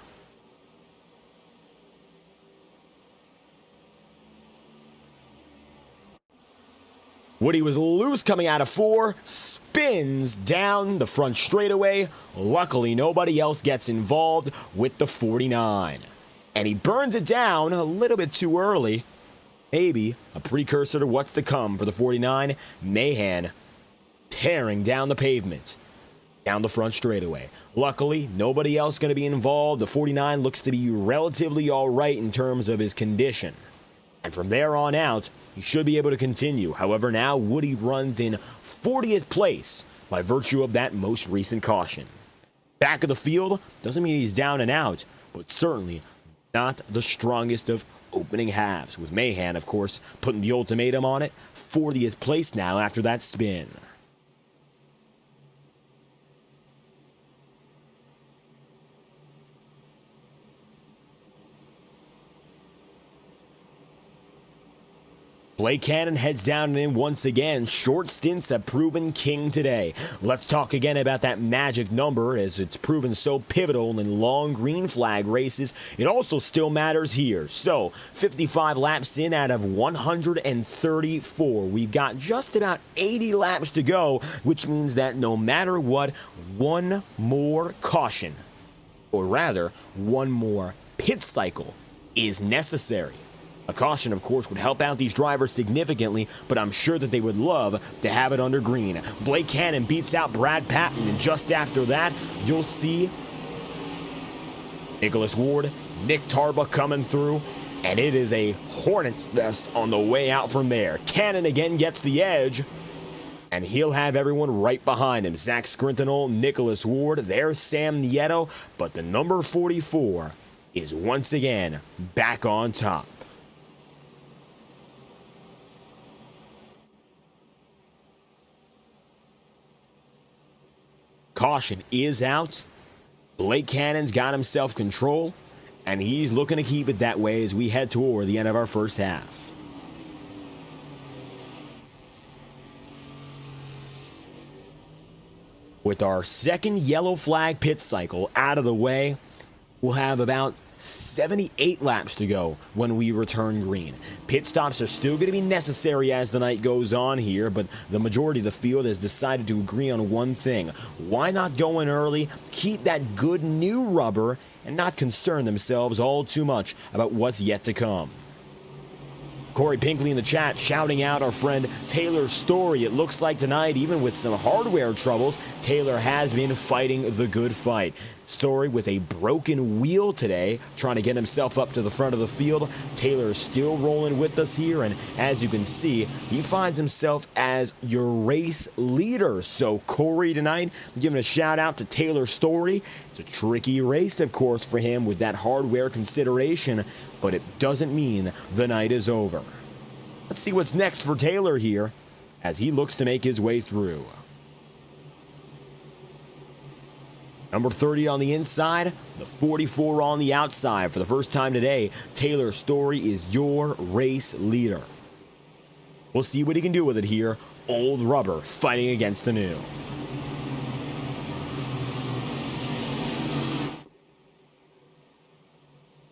S1: Woody was loose coming out of 4, spins down the front straightaway. Luckily, nobody else gets involved with the 49. And he burns it down a little bit too early. Maybe a precursor to what's to come for the 49. Mahan tearing down the pavement, down the front straightaway. Luckily, nobody else going to be involved. The 49 looks to be relatively all right in terms of his condition. And from there on out, he should be able to continue. However, now Woody runs in 40th place by virtue of that most recent caution. Back of the field doesn't mean he's down and out, but certainly not the strongest of opening halves, with Mahan, of course, putting the ultimatum on it. 40th place now after that spin. Blake Cannon heads down and in once again. Short stints have proven king today. Let's talk again about that magic number, as it's proven so pivotal in long green flag races. It also still matters here. So, 55 laps in out of 134. We've got just about 80 laps to go, which means that no matter what, one more caution, or rather, one more pit cycle is necessary. A caution, of course, would help out these drivers significantly, but I'm sure that they would love to have it under green. Blake Cannon beats out Brad Patton, and just after that, you'll see Nicholas Ward, Nick Tarbuck coming through, and it is a hornet's nest on the way out from there. Cannon again gets the edge, and he'll have everyone right behind him. Zach Scrintinol, Nicholas Ward, there's Sam Nieto, but the number 44 is once again back on top. Caution is out. Blake Cannon's got himself control, and he's looking to keep it that way as we head toward the end of our first half. With our second yellow flag pit cycle out of the way, we'll have about 78 laps to go when we return green. Pit stops are still going to be necessary as the night goes on here, but the majority of the field has decided to agree on one thing. Why not go in early, keep that good new rubber, and not concern themselves all too much about what's yet to come? Corey Pinkley in the chat shouting out our friend Taylor's story. It looks like tonight, even with some hardware troubles, Taylor has been fighting the good fight. Story with a broken wheel today, trying to get himself up to the front of the field. Taylor is still rolling with us here, and as you can see, he finds himself as your race leader. So Corey tonight, giving a shout out to Taylor's story. It's a tricky race, of course, for him with that hardware consideration, but it doesn't mean the night is over. Let's see what's next for Taylor here as he looks to make his way through. Number 30 on the inside, the 44 on the outside. For the first time today, Taylor Story is your race leader. We'll see what he can do with it here. Old rubber fighting against the new.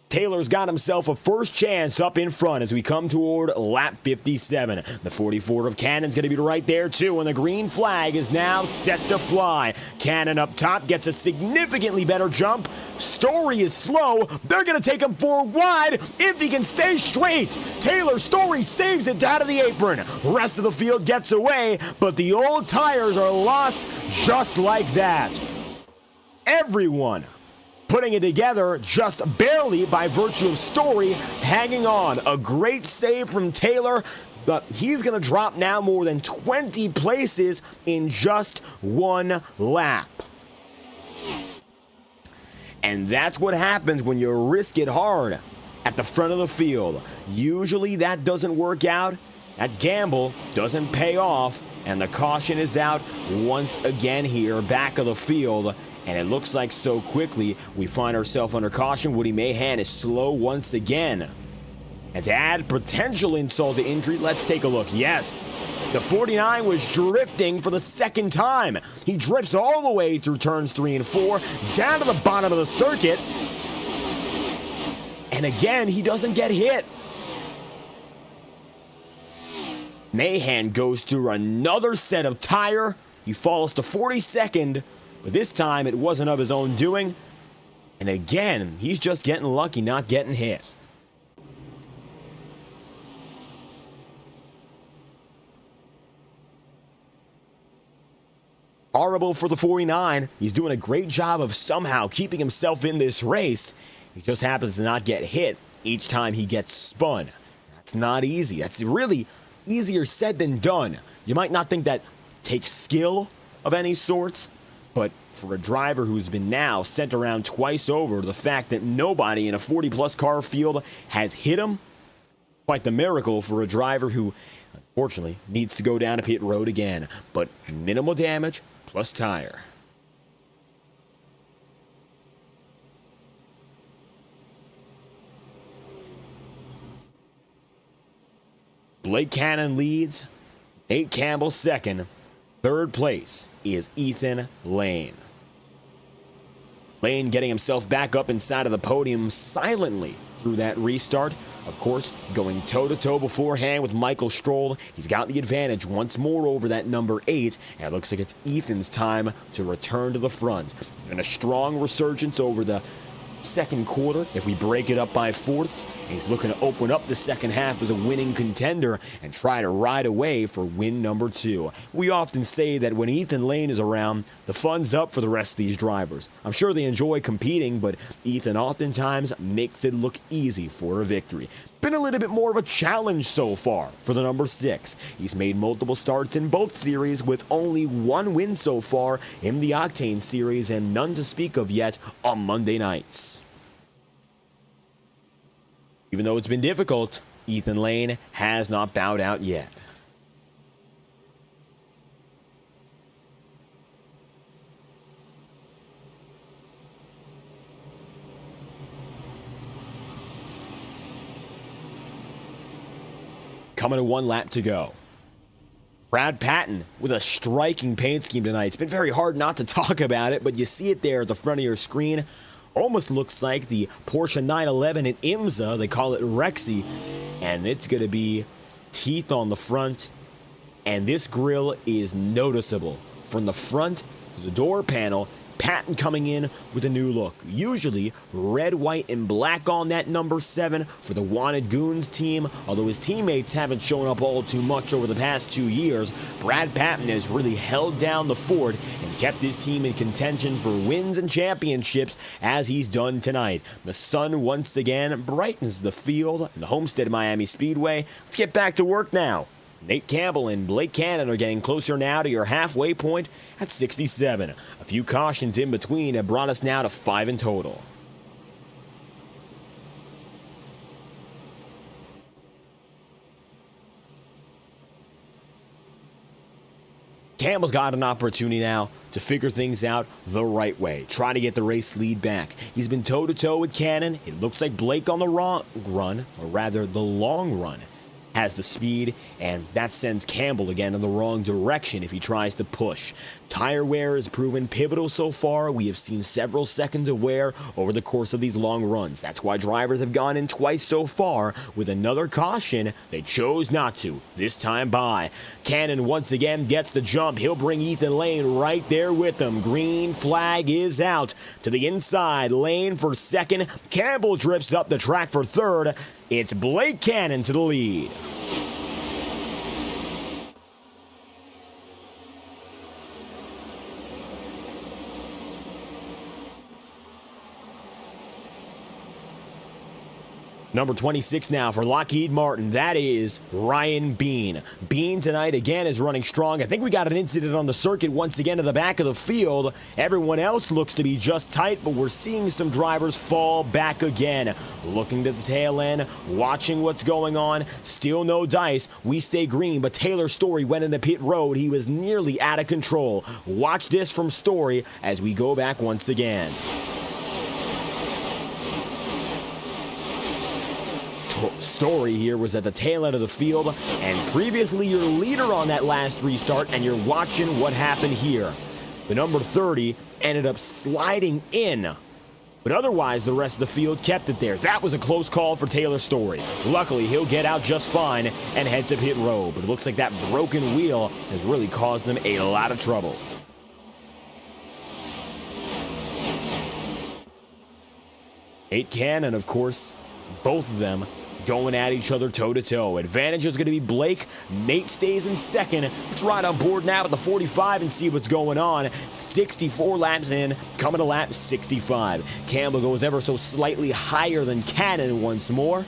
S1: Taylor's got himself a first chance up in front as we come toward lap 57. The 44 of Cannon's going to be right there too, and the green flag is now set to fly. Cannon up top gets a significantly better jump. Story is slow. They're going to take him for wide if he can stay straight. Taylor Story saves it down to the apron. Rest of the field gets away, but the old tires are lost just like that. Everyone putting it together just barely by virtue of Story hanging on. A great save from Taylor, but he's going to drop now more than 20 places in just one lap. And that's what happens when you risk it hard at the front of the field. Usually that doesn't work out. That gamble doesn't pay off, and the caution is out once again here, back of the field. And it looks like so quickly we find ourselves under caution. Woody Mahan is slow once again. And to add potential insult to injury, let's take a look. Yes, the 49 was drifting for the second time. He drifts all the way through turns 3 and 4, down to the bottom of the circuit. And again, he doesn't get hit. Mahan goes through another set of tire. He falls to 42nd. But this time, it wasn't of his own doing. And again, he's just getting lucky, not getting hit. Horrible for the 49. He's doing a great job of somehow keeping himself in this race. He just happens to not get hit each time he gets spun. That's not easy. That's really easier said than done. You might not think that takes skill of any sorts, but for a driver who's been now sent around twice over, the fact that nobody in a 40-plus car field has hit him, quite the miracle for a driver who, unfortunately, needs to go down a pit road again. But minimal damage plus tire. Blake Cannon leads, Nate Campbell second. Third place is Ethan Lane. Lane getting himself back up inside of the podium silently through that restart. Of course, going toe-to-toe beforehand with Michael Stroll. He's got the advantage once more over that number 8, and it looks like it's Ethan's time to return to the front. It's been a strong resurgence over the second quarter, if we break it up by fourths, and he's looking to open up the second half as a winning contender and try to ride away for win number 2. We often say that when Ethan Lane is around, the fun's up for the rest of these drivers. I'm sure they enjoy competing, but Ethan oftentimes makes it look easy for a victory. Been a little bit more of a challenge so far for the number 6. He's made multiple starts in both series with only one win so far in the Octane Series and none to speak of yet on Monday nights. Even though it's been difficult, Ethan Lane has not bowed out yet. Coming to one lap to go. Brad Patton with a striking paint scheme tonight. It's been very hard not to talk about it, but you see it there at the front of your screen. Almost looks like the Porsche 911 in IMSA. They call it Rexy. And it's going to be teeth on the front. And this grille is noticeable. From the front to the door panel, Patton coming in with a new look. Usually red, white, and black on that number 7 for the Wanted Goons team. Although his teammates haven't shown up all too much over the past 2 years, Brad Patton has really held down the fort and kept his team in contention for wins and championships as he's done tonight. The sun once again brightens the field in the Homestead-Miami Speedway. Let's get back to work now. Nate Campbell and Blake Cannon are getting closer now to your halfway point at 67. A few cautions in between have brought us now to 5 in total. Campbell's got an opportunity now to figure things out the right way. Try to get the race lead back. He's been toe-to-toe with Cannon. It looks like Blake on the wrong run, or rather the long run, has the speed, and that sends Campbell again in the wrong direction if he tries to push. Tire wear has proven pivotal so far. We have seen several seconds of wear over the course of these long runs. That's why drivers have gone in twice so far. With another caution, they chose not to, this time by. Cannon once again gets the jump. He'll bring Ethan Lane right there with him. Green flag is out to the inside. Lane for second. Campbell drifts up the track for third. It's Blake Cannon to the lead. Number 26 now for Lockheed Martin. That is Ryan Bean. Bean tonight again is running strong. I think we got an incident on the circuit once again to the back of the field. Everyone else looks to be just tight, but we're seeing some drivers fall back again. Looking to the tail end, watching what's going on. Still no dice. We stay green, but Taylor Story went into pit road. He was nearly out of control. Watch this from Story as we go back once again. Story here was at the tail end of the field, and previously your leader on that last restart, and you're watching what happened here. The number 30 ended up sliding in, but otherwise the rest of the field kept it there. That was a close call for Taylor Story. Luckily, he'll get out just fine and head to pit road, but it looks like that broken wheel has really caused them a lot of trouble. Nate Cannon, of course, both of them going at each other toe-to-toe. Advantage is going to be Blake. Nate stays in second. Let's ride on board now at the 45 and see what's going on. 64 laps in, coming to lap 65. Campbell goes ever so slightly higher than Cannon once more.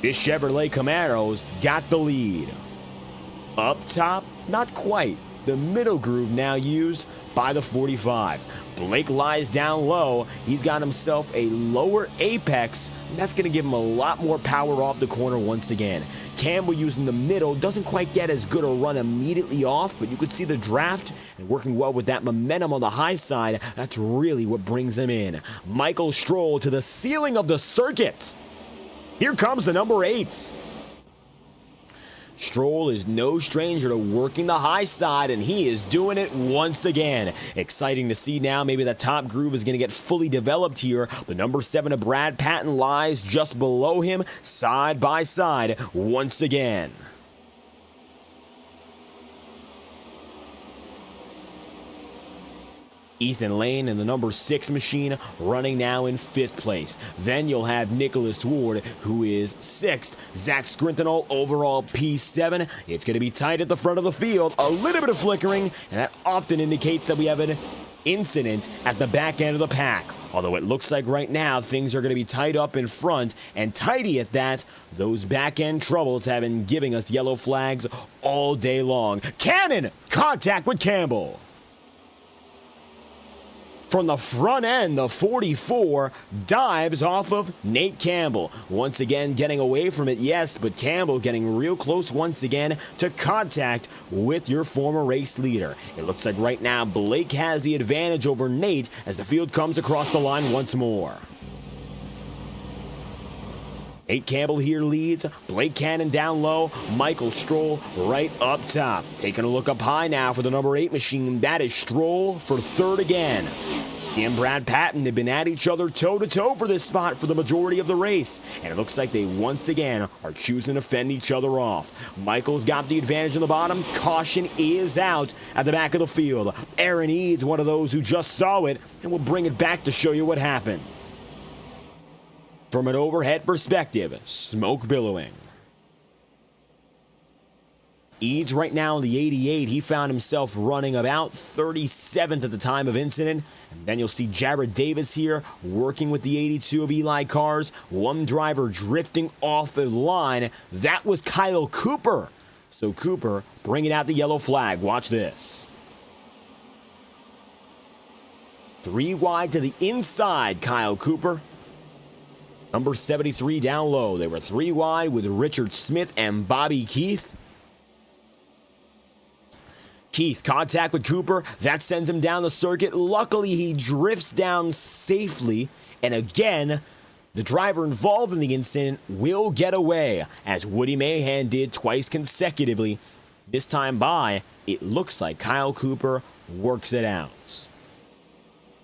S1: This Chevrolet Camaro's got the lead. Up top, not quite. The middle groove now used by the 45. Blake lies down low. He's got himself a lower apex. That's going to give him a lot more power off the corner once again. Campbell using the middle doesn't quite get as good a run immediately off, but you could see the draft and working well with that momentum on the high side. That's really what brings him in. Michael Stroll to the ceiling of the circuit. Here comes the number 8. Stroll is no stranger to working the high side, and he is doing it once again. Exciting to see now. Maybe that top groove is going to get fully developed here. The number 7 of Brad Patton lies just below him, side by side once again. Ethan Lane and the number 6 machine running now in 5th place. Then you'll have Nicholas Ward, who is 6th. Zach Scrintinol overall P7. It's going to be tight at the front of the field. A little bit of flickering, and that often indicates that we have an incident at the back end of the pack. Although it looks like right now things are going to be tied up in front, and tidy at that. Those back end troubles have been giving us yellow flags all day long. Cannon! Contact with Campbell. From the front end, the 44 dives off of Nate Campbell. Once again, getting away from it, yes, but Campbell getting real close once again to contact with your former race leader. It looks like right now Blake has the advantage over Nate as the field comes across the line once more. Nate Campbell here leads, Blake Cannon down low, Michael Stroll right up top. Taking a look up high now for the number 8 machine, that is Stroll for 3rd again. He and Brad Patton have been at each other toe-to-toe for this spot for the majority of the race, and it looks like they once again are choosing to fend each other off. Michael's got the advantage in the bottom. Caution is out at the back of the field. Aaron Eads, one of those who just saw it, and we'll bring it back to show you what happened. From an overhead perspective, smoke billowing. Eads right now in the 88, he found himself running about 37th at the time of incident. And then you'll see Jared Davis here working with the 82 of Eli Cars. One driver drifting off the line. That was Kyle Cooper. So Cooper bringing out the yellow flag. Watch this. 3 wide to the inside, Kyle Cooper. Number 73 down low. They were 3 wide with Richard Smith and Bobby Keith. Keith, contact with Cooper. That sends him down the circuit. Luckily, he drifts down safely. And again, the driver involved in the incident will get away, as Woody Mahan did twice consecutively. This time by, it looks like Kyle Cooper works it out.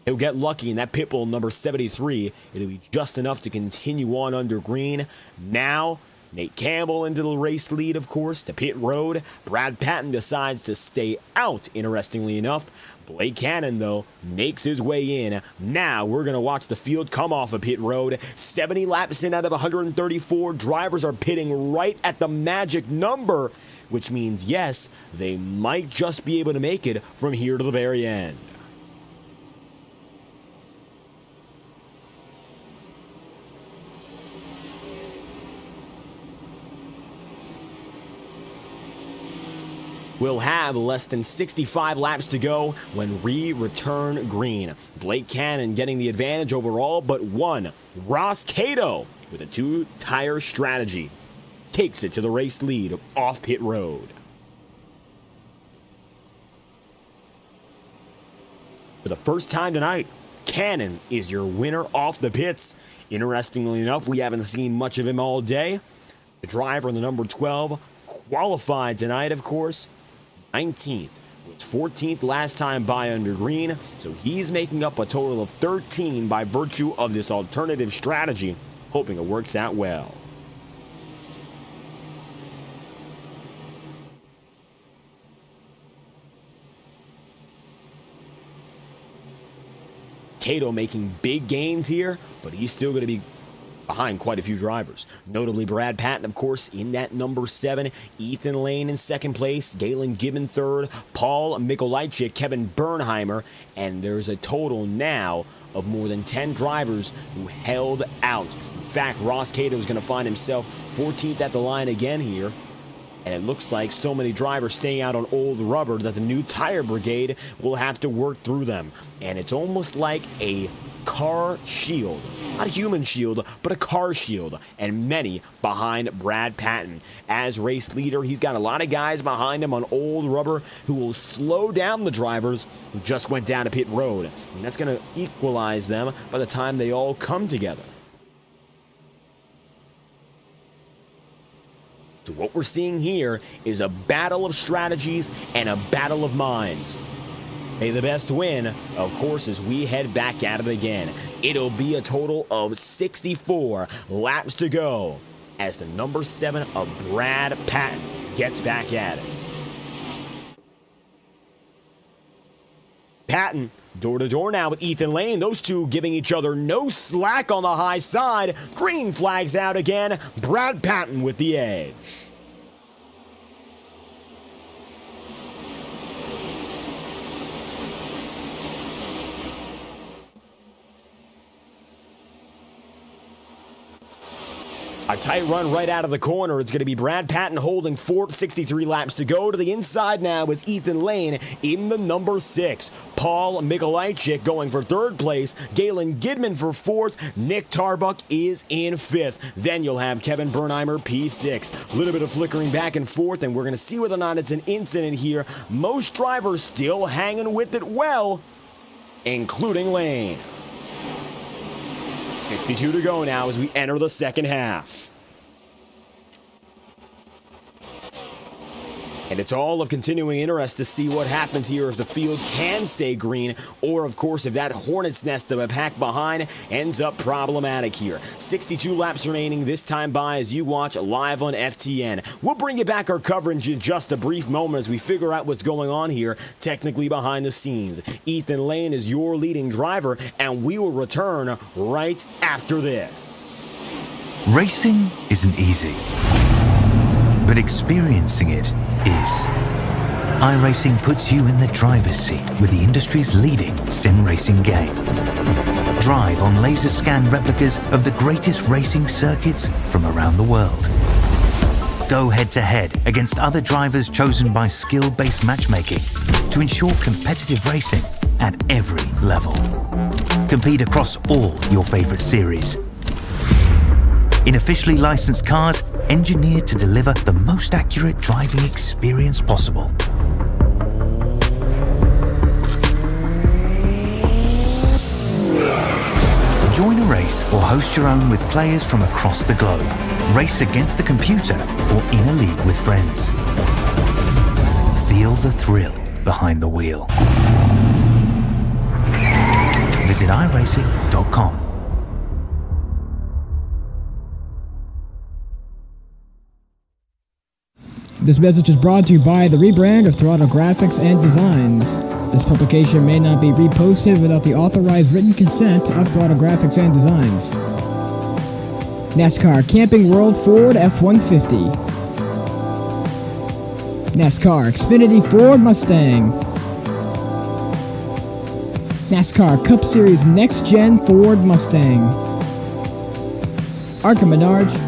S1: He'll get lucky in that pit bull number 73. It'll be just enough to continue on under green. Now, Nate Campbell into the race lead, of course, to pit road. Brad Patton decides to stay out, interestingly enough. Blake Cannon, though, makes his way in. Now we're going to watch the field come off of pit road. 70 laps in out of 134. Drivers are pitting right at the magic number, which means, yes, they might just be able to make it from here to the very end. We'll have less than 65 laps to go when we return green. Blake Cannon getting the advantage overall, but one. Ross Cato with a 2-tire strategy takes it to the race lead off pit road. For the first time tonight, Cannon is your winner off the pits. Interestingly enough, we haven't seen much of him all day. The driver in the number 12 qualified tonight, of course. 19th, was 14th last time by under green, so he's making up a total of 13 by virtue of this alternative strategy, hoping it works out well. Cato making big gains here, but he's still going to be behind quite a few drivers. Notably Brad Patton, of course, in that number 7. Ethan Lane in second place. Galen Gibbon third. Paul Mikolajczyk, Kevin Bernheimer. And there's a total now of more than 10 drivers who held out. In fact, Ross Cato is going to find himself 14th at the line again here. And it looks like so many drivers staying out on old rubber that the new tire brigade will have to work through them. And it's almost like a car shield. Not a human shield, but a car shield. And many behind Brad Patton. As race leader, he's got a lot of guys behind him on old rubber who will slow down the drivers who just went down to pit road. And that's going to equalize them by the time they all come together. So what we're seeing here is a battle of strategies and a battle of minds. May the best win, of course, as we head back at it again. It'll be a total of 64 laps to go as the number 7 of Brad Patton gets back at it. Patton, door to door now with Ethan Lane. Those two giving each other no slack on the high side. Green flags out again. Brad Patton with the edge. A tight run right out of the corner. It's going to be Brad Patton holding 63 laps to go. To the inside now is Ethan Lane in the number 6. Paul Mikolajczyk going for 3rd place. Galen Gidman for 4th. Nick Tarbuck is in 5th. Then you'll have Kevin Bernheimer, P6. A little bit of flickering back and forth, and we're going to see whether or not it's an incident here. Most drivers still hanging with it well, including Lane. 62 to go now as we enter the second half. And it's all of continuing interest to see what happens here if the field can stay green, or of course if that hornet's nest of a pack behind ends up problematic here. 62 laps remaining this time by as you watch live on FTN. We'll bring you back our coverage in just a brief moment as we figure out what's going on here technically behind the scenes. Ethan Lane is your leading driver, and we will return right after this.
S2: Racing isn't easy, but experiencing it is. iRacing puts you in the driver's seat with the industry's leading sim racing game. Drive on laser scan replicas of the greatest racing circuits from around the world. Go head-to-head against other drivers chosen by skill-based matchmaking to ensure competitive racing at every level. Compete across all your favorite series. In officially licensed cars, engineered to deliver the most accurate driving experience possible. Join a race or host your own with players from across the globe. Race against the computer or in a league with friends. Feel the thrill behind the wheel. Visit iRacing.com.
S3: This message is brought to you by the rebrand of Throttle Graphics and Designs. This publication may not be reposted without the authorized written consent of Throttle Graphics and Designs. NASCAR Camping World Ford F-150. NASCAR Xfinity Ford Mustang. NASCAR Cup Series Next-Gen Ford Mustang. Arca Menards.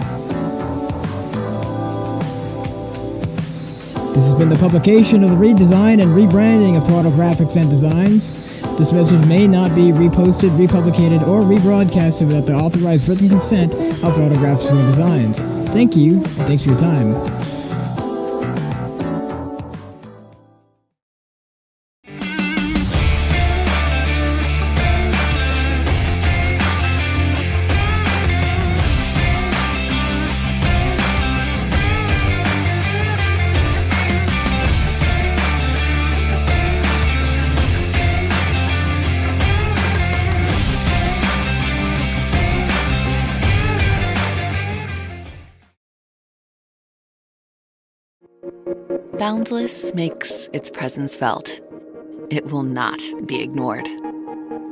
S3: This has been the publication of the redesign and rebranding of Throttle Graphics and Designs. This message may not be reposted, republicated, or rebroadcasted without the authorized written consent of Throttle Graphics and Designs. Thank you, and thanks for your time.
S4: Boundless makes its presence felt. It will not be ignored.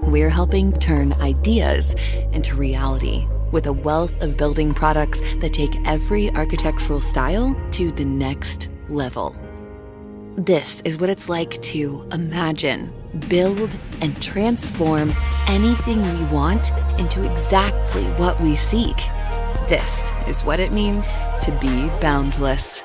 S4: We're helping turn ideas into reality with a wealth of building products that take every architectural style to the next level. This is what it's like to imagine, build, and transform anything we want into exactly what we seek. This is what it means to be boundless.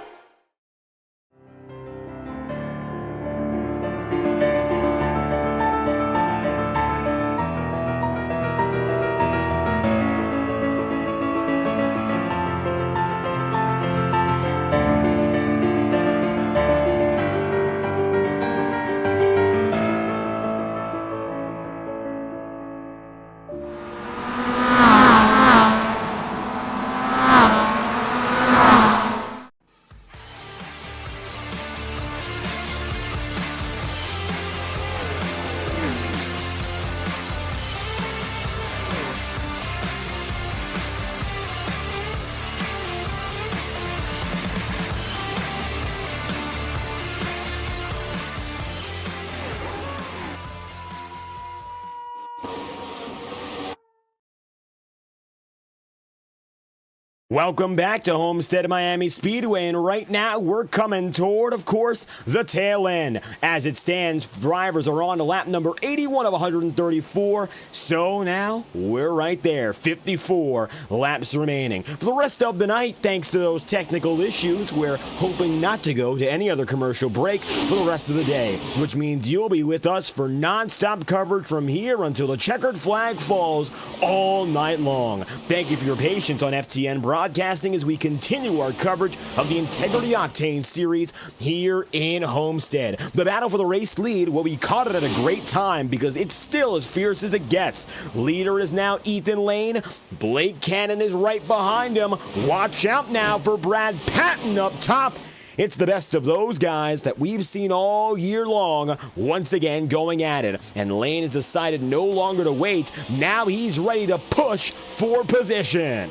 S1: Welcome back to Homestead-Miami Speedway, and right now we're coming toward, of course, the tail end. As it stands, drivers are on to lap number 81 of 134, so now we're right there, 54 laps remaining. For the rest of the night, thanks to those technical issues, we're hoping not to go to any other commercial break for the rest of the day, which means you'll be with us for non-stop coverage from here until the checkered flag falls all night long. Thank you for your patience on FTN Broadcasting as we continue our coverage of the Integrity OCTANE Series here in Homestead. The battle for the race lead, well, we caught it at a great time because it's still as fierce as it gets. Leader is now Ethan Lane. Blake Cannon is right behind him. Watch out now for Brad Patton up top. It's the best of those guys that we've seen all year long once again going at it. And Lane has decided no longer to wait. Now he's ready to push for position.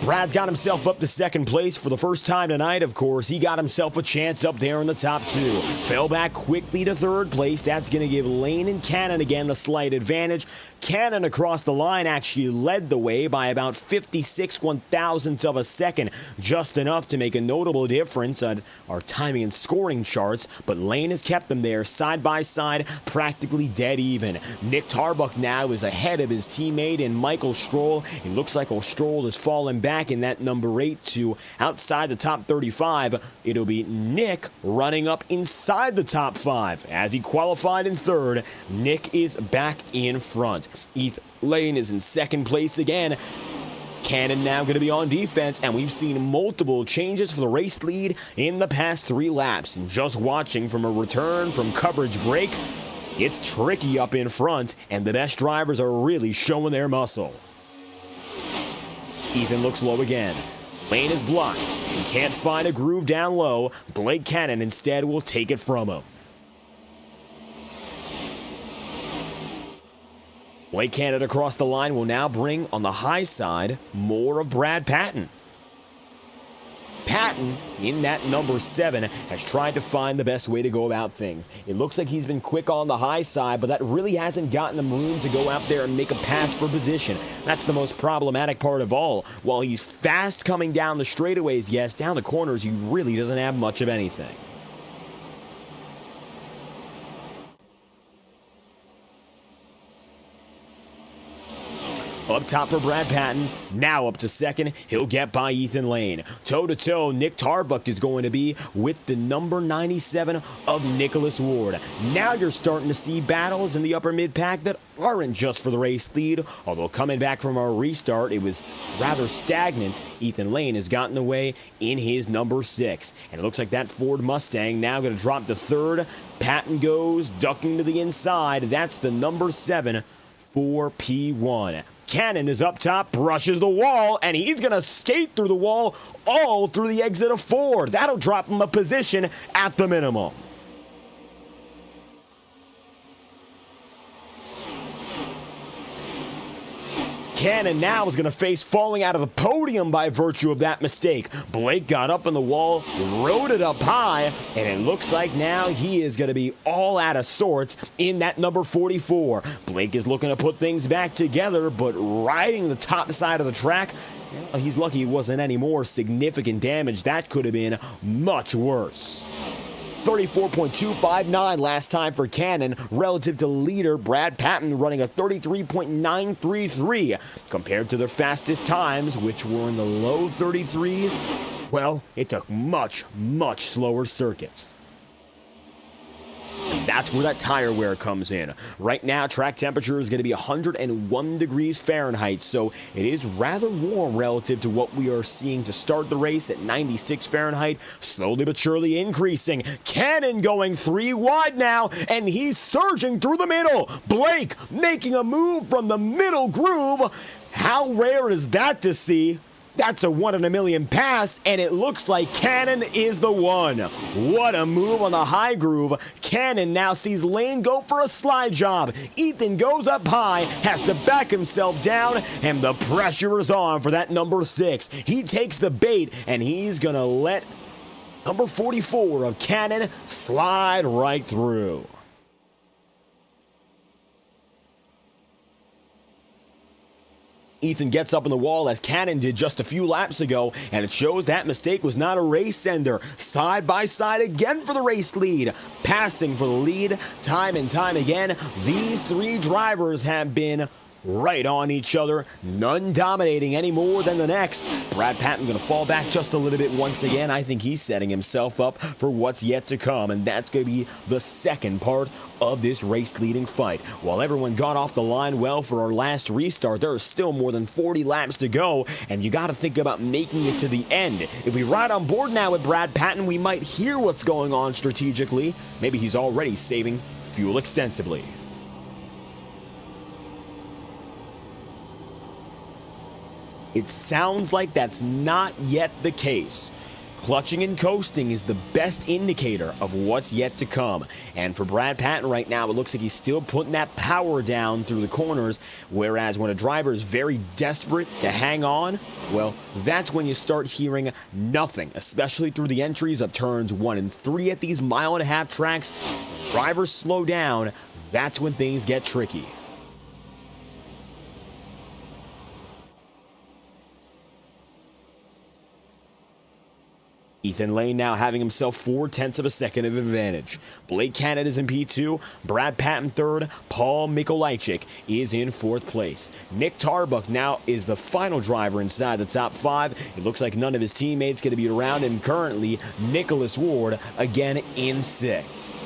S1: Brad's got himself up to second place for the first time tonight, of course. He got himself a chance up there in the top two. Fell back quickly to third place. That's going to give Lane and Cannon again the slight advantage. Cannon across the line actually led the way by about 56 one-thousandths of a second. Just enough to make a notable difference on our timing and scoring charts. But Lane has kept them there side by side, practically dead even. Nick Tarbuck now is ahead of his teammate in Michael Stroll. It looks like Stroll has fallen back in that number 8 to outside the top 35. It'll be Nick running up inside the top 5. As he qualified in third, Nick is back in front. Ethan Lane is in second place again. Cannon now going to be on defense, and we've seen multiple changes for the race lead in the past 3 laps. And just watching from a return from coverage break, it's tricky up in front, and the best drivers are really showing their muscle. Ethan looks low again. Lane is blocked and can't find a groove down low. Blake Cannon instead will take it from him. Blake Cannon across the line will now bring on the high side more of Brad Patton. Patton, in that number 7, has tried to find the best way to go about things. It looks like he's been quick on the high side, but that really hasn't gotten him room to go out there and make a pass for position. That's the most problematic part of all. While he's fast coming down the straightaways, yes, down the corners, he really doesn't have much of anything. Up top for Brad Patton, now up to second, he'll get by Ethan Lane. Toe-to-toe, Nick Tarbuck is going to be with the number 97 of Nicholas Ward. Now you're starting to see battles in the upper mid-pack that aren't just for the race lead, although coming back from our restart, it was rather stagnant. Ethan Lane has gotten away in his number 6. And it looks like that Ford Mustang now going to drop to third. Patton goes, ducking to the inside. That's the number 7 for P1. Cannon is up top, brushes the wall, and he's going to skate through the wall all through the exit of Ford. That'll drop him a position at the minimum. Cannon now is going to face falling out of the podium by virtue of that mistake. Blake got up on the wall, rode it up high, and it looks like now he is going to be all out of sorts in that number 44. Blake is looking to put things back together, but riding the top side of the track, he's lucky it wasn't any more significant damage. That could have been much worse. 34.259 last time for Cannon, relative to leader Brad Patton running a 33.933 compared to their fastest times, which were in the low 33s. Well, it's a much, much slower circuit. That's where that tire wear comes in. Right now, track temperature is going to be 101 degrees Fahrenheit, so it is rather warm relative to what we are seeing to start the race at 96 Fahrenheit, slowly but surely increasing. Cannon going 3 wide now, and he's surging through the middle. Blake making a move from the middle groove. How rare is that to see? That's a 1 in a million pass, and it looks like Cannon is the one. What a move on the high groove. Cannon now sees Lane go for a slide job. Ethan goes up high, has to back himself down, and the pressure is on for that number 6. He takes the bait, and he's going to let number 44 of Cannon slide right through. Ethan gets up on the wall as Cannon did just a few laps ago, and it shows that mistake was not a race ender. Side by side again for the race lead. Passing for the lead time and time again. These 3 drivers have been right on each other, none dominating any more than the next. Brad Patton going to fall back just a little bit once again. I think he's setting himself up for what's yet to come, and that's going to be the second part of this race leading fight. While everyone got off the line well for our last restart, there are still more than 40 laps to go, and you got to think about making it to the end. If we ride on board now with Brad Patton, we might hear what's going on strategically. Maybe he's already saving fuel extensively. It sounds like that's not yet the case. Clutching and coasting is the best indicator of what's yet to come. And for Brad Patton right now, it looks like he's still putting that power down through the corners, whereas when a driver is very desperate to hang on, well, that's when you start hearing nothing, especially through the entries of turns 1 and 3 at these mile-and-a-half tracks. When drivers slow down, that's when things get tricky. Ethan Lane now having himself 0.4 of a second of advantage. Blake Cannon is in P2, Brad Patton 3rd, Paul Mikolajczyk is in 4th place. Nick Tarbuck now is the final driver inside the top 5. It looks like none of his teammates going to be around him currently. Nicholas Ward again in 6th.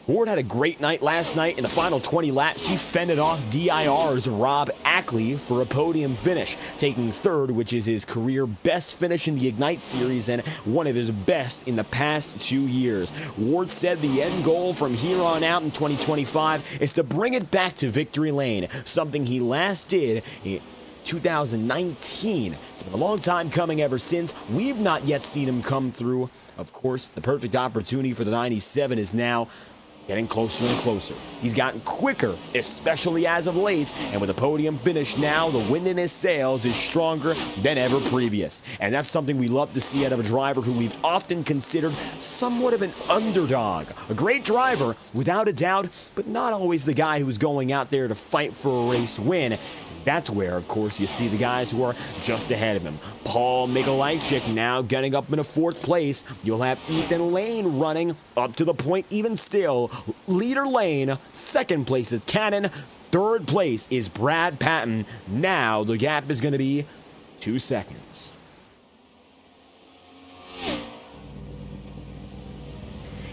S1: Ward had a great night last night. In the final 20 laps, he fended off DIR's Rob Ackley for a podium finish, taking 3rd, which is his career best finish in the Ignite Series and one of his best in the past 2 years. Ward said the end goal from here on out in 2025 is to bring it back to victory lane, something he last did in 2019. It's been a long time coming ever since. We've not yet seen him come through. Of course, the perfect opportunity for the 97 is now getting closer and closer. He's gotten quicker, especially as of late, and with a podium finish now, the wind in his sails is stronger than ever previous. And that's something we love to see out of a driver who we've often considered somewhat of an underdog. A great driver, without a doubt, but not always the guy who's going out there to fight for a race win. That's where, of course, you see the guys who are just ahead of him. Paul Mikolajczyk now getting up in a 4th place. You'll have Ethan Lane running up to the point even still. Leader Lane, 2nd place is Cannon. 3rd place is Brad Patton. Now the gap is going to be 2 seconds.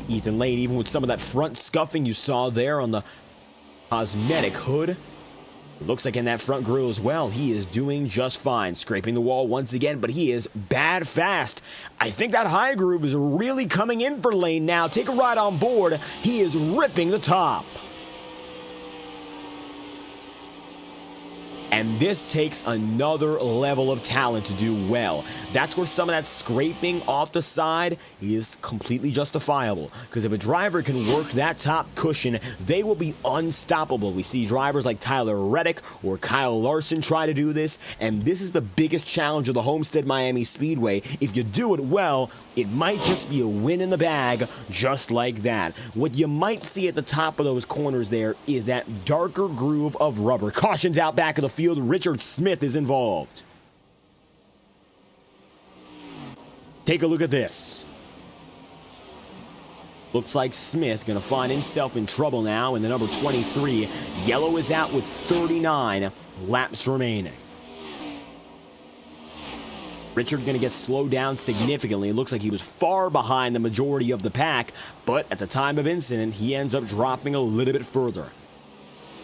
S1: Ethan Lane, even with some of that front scuffing you saw there on the cosmetic hood, it looks like in that front grille as well, he is doing just fine. Scraping the wall once again, but he is bad fast. I think that high groove is really coming in for Lane now. Take a ride on board. He is ripping the top. And this takes another level of talent to do well. That's where some of that scraping off the side is completely justifiable. Because if a driver can work that top cushion, they will be unstoppable. We see drivers like Tyler Reddick or Kyle Larson try to do this. And this is the biggest challenge of the Homestead-Miami Speedway. If you do it well, it might just be a win in the bag just like that. What you might see at the top of those corners there is that darker groove of rubber. Cautions out back of the field. Richard Smith is involved. Take a look at this. Looks like Smith going to find himself in trouble now in the number 23. Yellow is out with 39 laps remaining. Richard going to get slowed down significantly. It looks like he was far behind the majority of the pack, but at the time of incident, he ends up dropping a little bit further.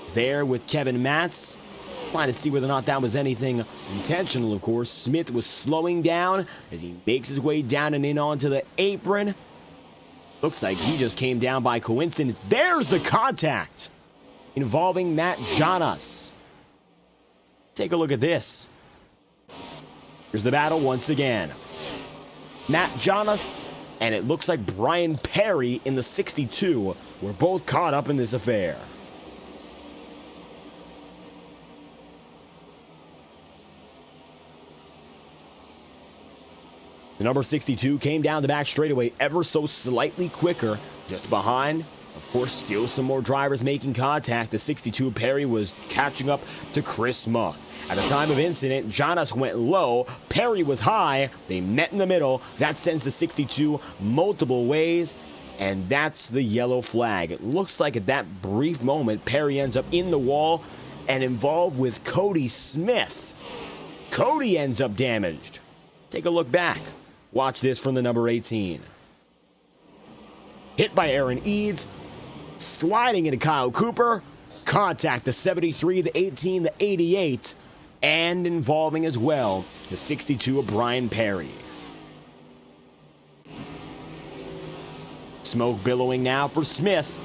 S1: He's there with Kevin Matz, trying to see whether or not that was anything intentional, of course. Smith was slowing down as he makes his way down and in onto the apron. Looks like he just came down by coincidence. There's the contact involving Matt Jonas. Take a look at this. Here's the battle once again. Matt Jonas and it looks like Brian Perry in the 62 were both caught up in this affair. The number 62 came down the back straightaway ever so slightly quicker, just behind. Of course, still some more drivers making contact. The 62 Perry was catching up to Chris Muth. At the time of incident, Jonas went low, Perry was high, they met in the middle. That sends the 62 multiple ways, and that's the yellow flag. It looks like at that brief moment, Perry ends up in the wall and involved with Cody Smith. Cody ends up damaged. Take a look back. Watch this from the number 18. Hit by Aaron Eads, sliding into Kyle Cooper, contact the 73, the 18, the 88, and involving as well the 62 of Brian Perry. Smoke billowing now for Smith.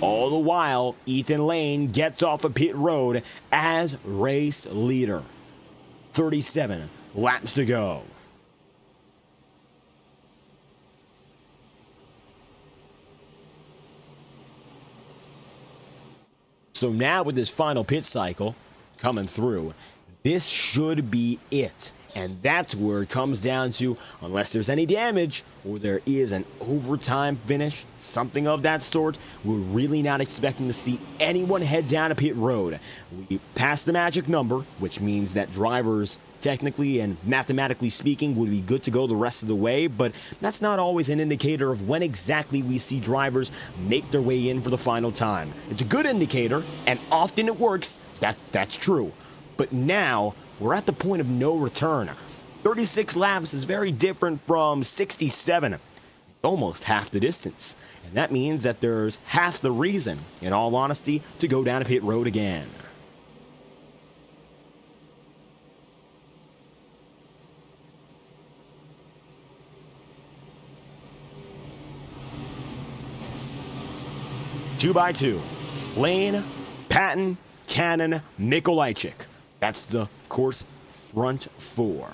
S1: All the while, Ethan Lane gets off of pit road as race leader. 37 laps to go. So now with this final pit cycle coming through, this should be it. And that's where it comes down to, unless there's any damage or there is an overtime finish, something of that sort, we're really not expecting to see anyone head down a pit road. We passed the magic number, which means that drivers, technically and mathematically speaking, would be good to go the rest of the way, but that's not always an indicator of when exactly we see drivers make their way in for the final time. It's a good indicator, and often it works, that's true. But now, we're at the point of no return. 36 laps is very different from 67. Almost half the distance. And that means that there's half the reason, in all honesty, to go down a pit road again. Two by two. Lane, Patton, Cannon, Mikolajczyk. That's the, of course, front four.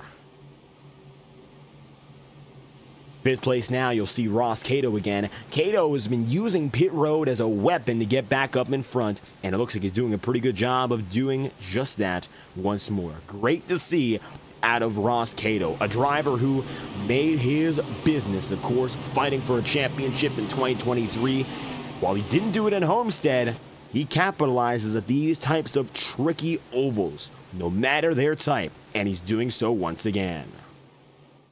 S1: Fifth place now, you'll see Ross Cato again. Cato has been using pit road as a weapon to get back up in front, and it looks like he's doing a pretty good job of doing just that once more. Great to see out of Ross Cato, a driver who made his business, of course, fighting for a championship in 2023. While he didn't do it in Homestead, he capitalizes at these types of tricky ovals, no matter their type, and he's doing so once again.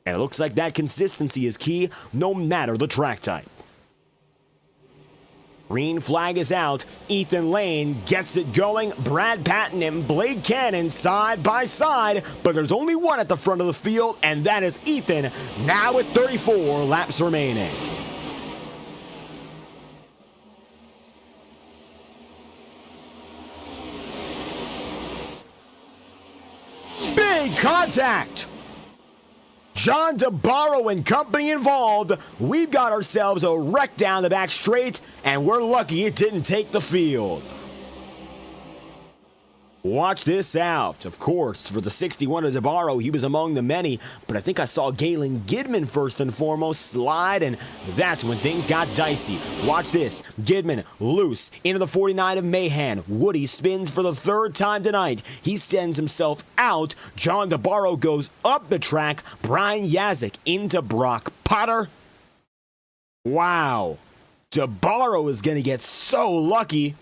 S1: And it looks like that consistency is key, no matter the track type. Green flag is out. Ethan Lane gets it going. Brad Patton and Blake Cannon side by side, but there's only one at the front of the field, and that is Ethan, now with 34 laps remaining. Big contact! John DeBarro and company involved. We've got ourselves a wreck down the back straight, and we're lucky it didn't take the field. Watch this out. Of course, for the 61 of DeBarro, he was among the many, but I think I saw Galen Gidman first and foremost slide, and that's when things got dicey. Watch this. Gidman loose into the 49 of Mahan. Woody spins for the third time tonight. He sends himself out. John DeBarro goes up the track. Brian Yazik into Brock Potter. Wow. DeBarro is going to get so lucky.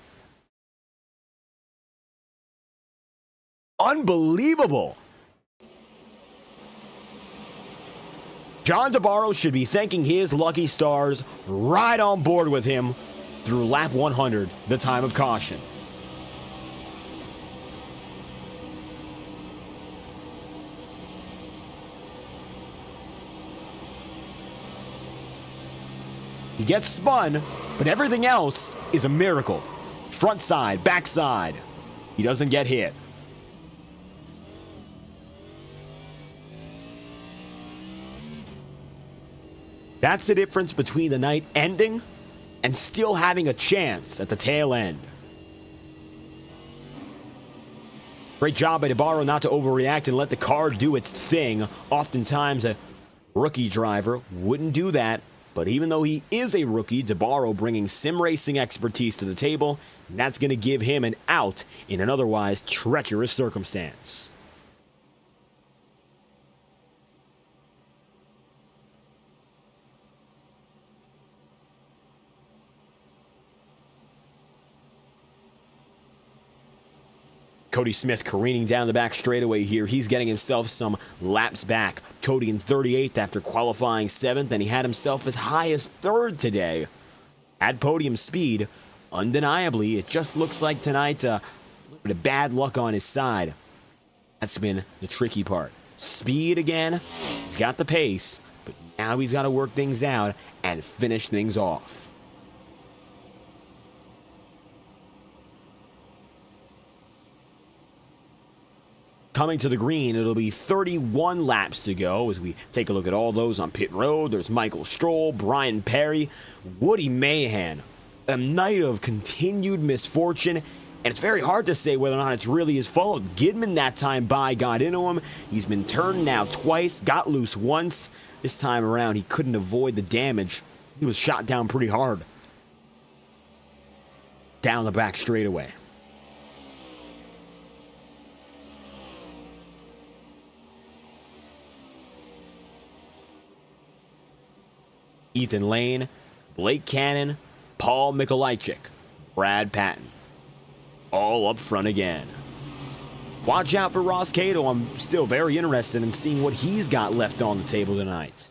S1: Unbelievable. John DeBarro should be thanking his lucky stars right on board with him through lap 100, the time of caution. He gets spun, but everything else is a miracle. Front side, back side. He doesn't get hit. That's the difference between the night ending and still having a chance at the tail end. Great job by DeBarro not to overreact and let the car do its thing. Oftentimes a rookie driver wouldn't do that, but even though he is a rookie, DeBarro bringing sim racing expertise to the table, and that's going to give him an out in an otherwise treacherous circumstance. Cody Smith careening down the back straightaway here. He's getting himself some laps back. Cody in 38th after qualifying 7th, and he had himself as high as 3rd today. At podium speed, undeniably, it just looks like tonight a little bit of bad luck on his side. That's been the tricky part. Speed again, he's got the pace, but now he's got to work things out and finish things off. Coming to the green, it'll be 31 laps to go as we take a look at all those on pit road. There's Michael Stroll, Brian Perry, Woody Mahan. a night of continued misfortune, and it's very hard to say whether or not it's really his fault. Gidman that time got into him. He's been turned now twice, got loose once. This time around, he couldn't avoid the damage. He was shot down pretty hard. Down the back straightaway. Ethan Lane, Blake Cannon, Paul Mikolajczyk, Brad Patton. All up front again. Watch out for Ross Cato. I'm still very interested in seeing what he's got left on the table tonight.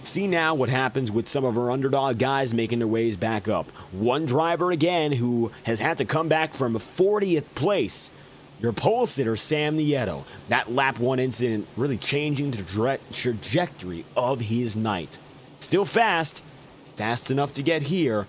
S1: See now what happens with some of our underdog guys making their ways back up. One driver again who has had to come back from 40th place. Your pole sitter, Sam Nieto. That lap 1 incident really changing the trajectory of his night. Still fast enough to get here.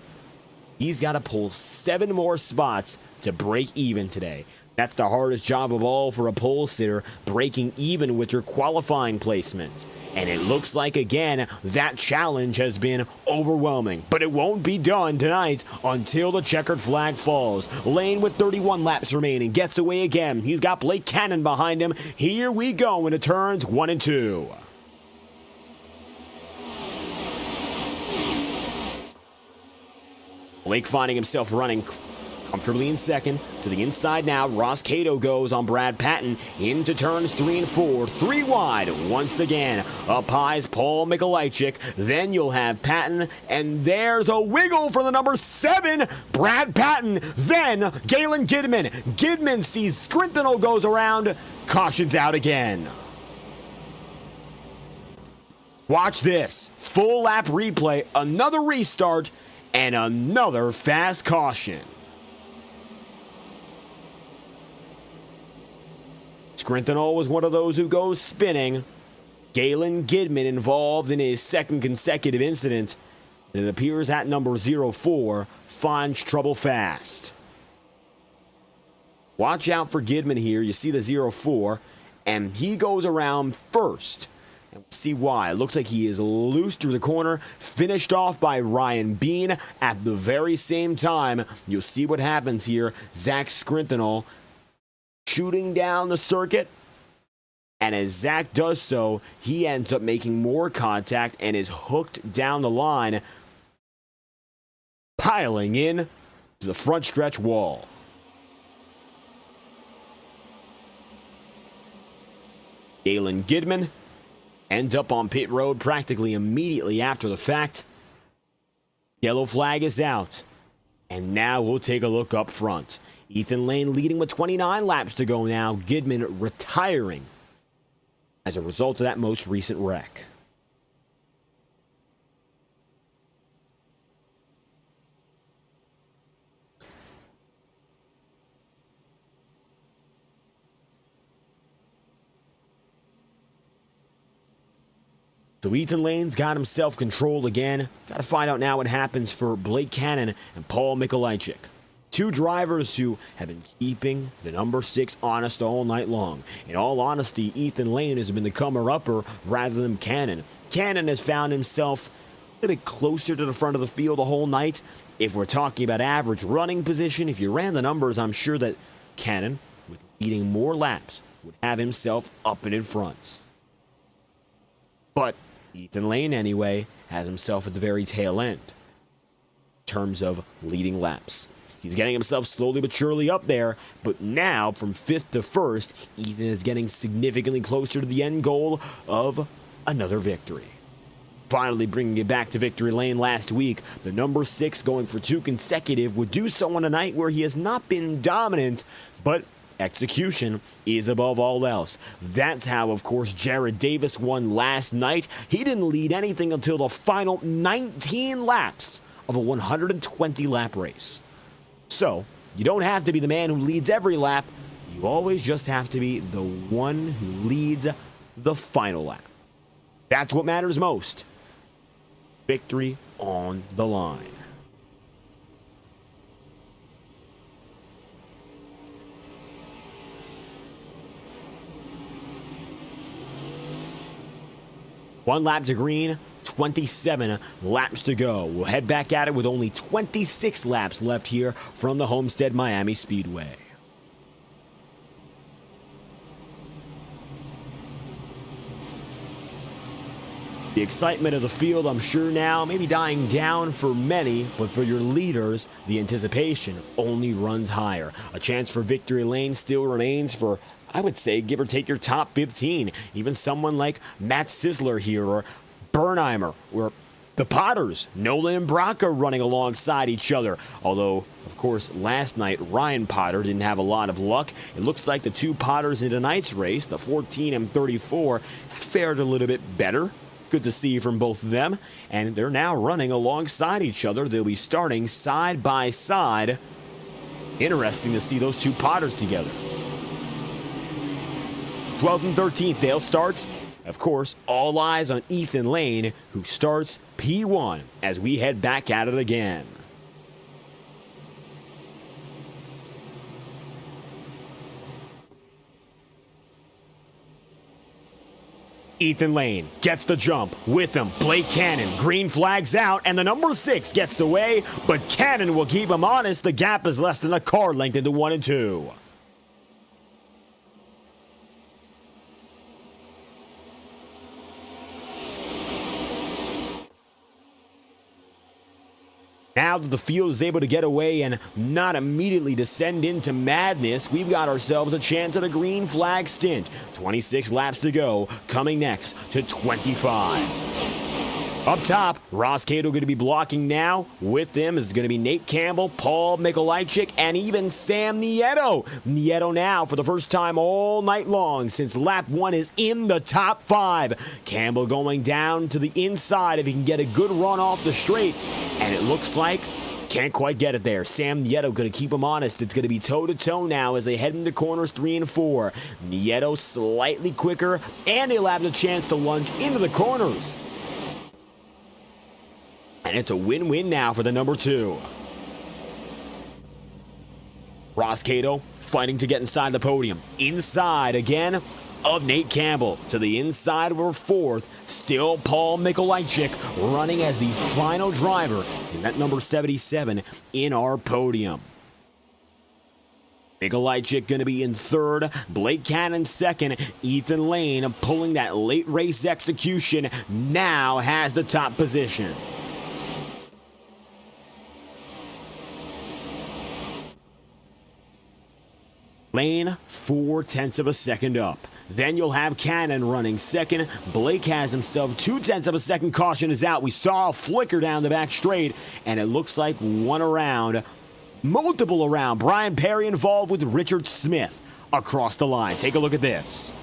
S1: He's got to pull 7 more spots to break even today. That's the hardest job of all for a pole sitter, breaking even with your qualifying placements. And it looks like, again, that challenge has been overwhelming. But it won't be done tonight until the checkered flag falls. Lane with 31 laps remaining gets away again. He's got Blake Cannon behind him. Here we go into turns 1 and 2. Blake finding himself running comfortably in second. To the inside now, Ross Cato goes on Brad Patton into turns 3 and 4. 3 wide once again. Up high is Paul Mikolajczyk. Then you'll have Patton, and there's a wiggle for the number 7, Brad Patton. Then Galen Gidman. Gidman sees Scrinthano goes around, cautions out again. Watch this. Full lap replay, another restart, and another fast caution. Scrinthano was one of those who goes spinning. Galen Gidman involved in his second consecutive incident. It appears that number 04 finds trouble fast. Watch out for Gidman here. You see the 04, and he goes around first. And we'll see why. It looks like he is loose through the corner, finished off by Ryan Bean at the very same time. You'll see what happens here. Zach Scrinthano shooting down the circuit, and as Zach does so, he ends up making more contact and is hooked down the line, piling in to the front stretch wall. Galen Gidman ends up on pit road practically immediately after the fact. Yellow flag is out, and now we'll take a look up front. Ethan Lane leading with 29 laps to go now. Gidman retiring as a result of that most recent wreck. So Ethan Lane's got himself controlled again. Got to find out now what happens for Blake Cannon and Paul Mikolajczyk. 2 drivers who have been keeping the number 6 honest all night long. In all honesty, Ethan Lane has been the comer-upper rather than Cannon. Cannon has found himself a bit closer to the front of the field the whole night. If we're talking about average running position, if you ran the numbers, I'm sure that Cannon, with leading more laps, would have himself up and in front. But Ethan Lane, anyway, has himself at the very tail end in terms of leading laps. He's getting himself slowly but surely up there, but now from 5th to 1st, Ethan is getting significantly closer to the end goal of another victory. Finally bringing it back to victory lane last week, the number 6 going for 2 consecutive would do so on a night where he has not been dominant, but execution is above all else. That's how, of course, Jared Davis won last night. He didn't lead anything until the final 19 laps of a 120-lap race. So, you don't have to be the man who leads every lap. You always just have to be the one who leads the final lap. That's what matters most. Victory on the line. 1 lap to green, 27 laps to go. We'll head back at it with only 26 laps left here from the Homestead-Miami Speedway. The excitement of the field, I'm sure now, may be dying down for many, but for your leaders, the anticipation only runs higher. A chance for victory lane still remains for, I would say, give or take your top 15. Even someone like Matt Sisler here, or Bernheimer, or the Potters, Nolan and Braca running alongside each other. Although, of course, last night, Ryan Potter didn't have a lot of luck. It looks like the two Potters in tonight's race, the 14 and 34, fared a little bit better. Good to see from both of them, and they're now running alongside each other. They'll be starting side by side. Interesting to see those two Potters together. 12th and 13th, they'll start. Of course, all eyes on Ethan Lane, who starts P1 as we head back at it again. Ethan Lane gets the jump. With him, Blake Cannon. Green flags out, and the number 6 gets the way, but Cannon will keep him honest. The gap is less than a car length into 1 and 2. Now that the field is able to get away and not immediately descend into madness, we've got ourselves a chance at a green flag stint. 26 laps to go, coming next to 25. Up top, Ross Cato going to be blocking now. With them is going to be Nate Campbell, Paul Mikolajczyk, and even Sam Nieto. Nieto now, for the first time all night long since lap 1, is in the top 5. Campbell going down to the inside if he can get a good run off the straight. And it looks like can't quite get it there. Sam Nieto going to keep him honest. It's going to be toe-to-toe now as they head into corners 3 and 4. Nieto slightly quicker, and he'll have the chance to lunge into the corners. And it's a win-win now for the number 2. Ross Cato fighting to get inside the podium. Inside again of Nate Campbell. To the inside of our 4th, still Paul Mikolajczyk running as the final driver in that number 77 in our podium. Mikolajczyk going to be in 3rd, Blake Cannon 2nd, Ethan Lane pulling that late race execution now has the top position. Lane 0.4 of a second up. Then you'll have Cannon running 2nd. Blake has himself 0.2 of a second. Caution is out. We saw a flicker down the back straight, and it looks like one around, multiple around. Brian Perry involved with Richard Smith across the line. Take a look at this.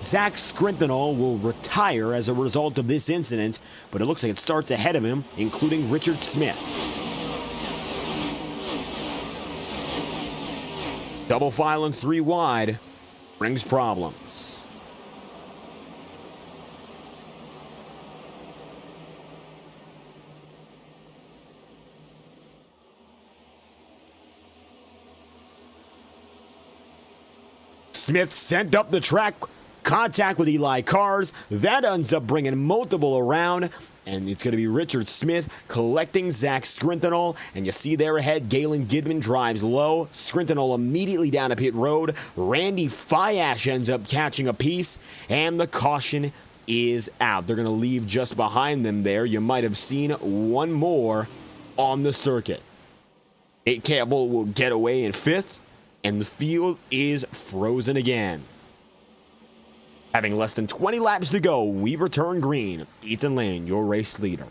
S1: Zach Scrintinol will retire as a result of this incident, but it looks like it starts ahead of him, including Richard Smith. Double file and 3 wide brings problems. Smith sent up the track, contact with Eli Cars. That ends up bringing multiple around, and it's going to be Richard Smith collecting Zach Scrintinol. And you see there ahead, Galen Gidman drives low. Scrintinol immediately down a pit road. Randy Fiash ends up catching a piece, and the caution is out. They're going to leave just behind them there. You might have seen one more on the circuit. Nate Campbell will get away in 5th, and the field is frozen again. Having less than 20 laps to go, we return green. Ethan Lane, your race leader.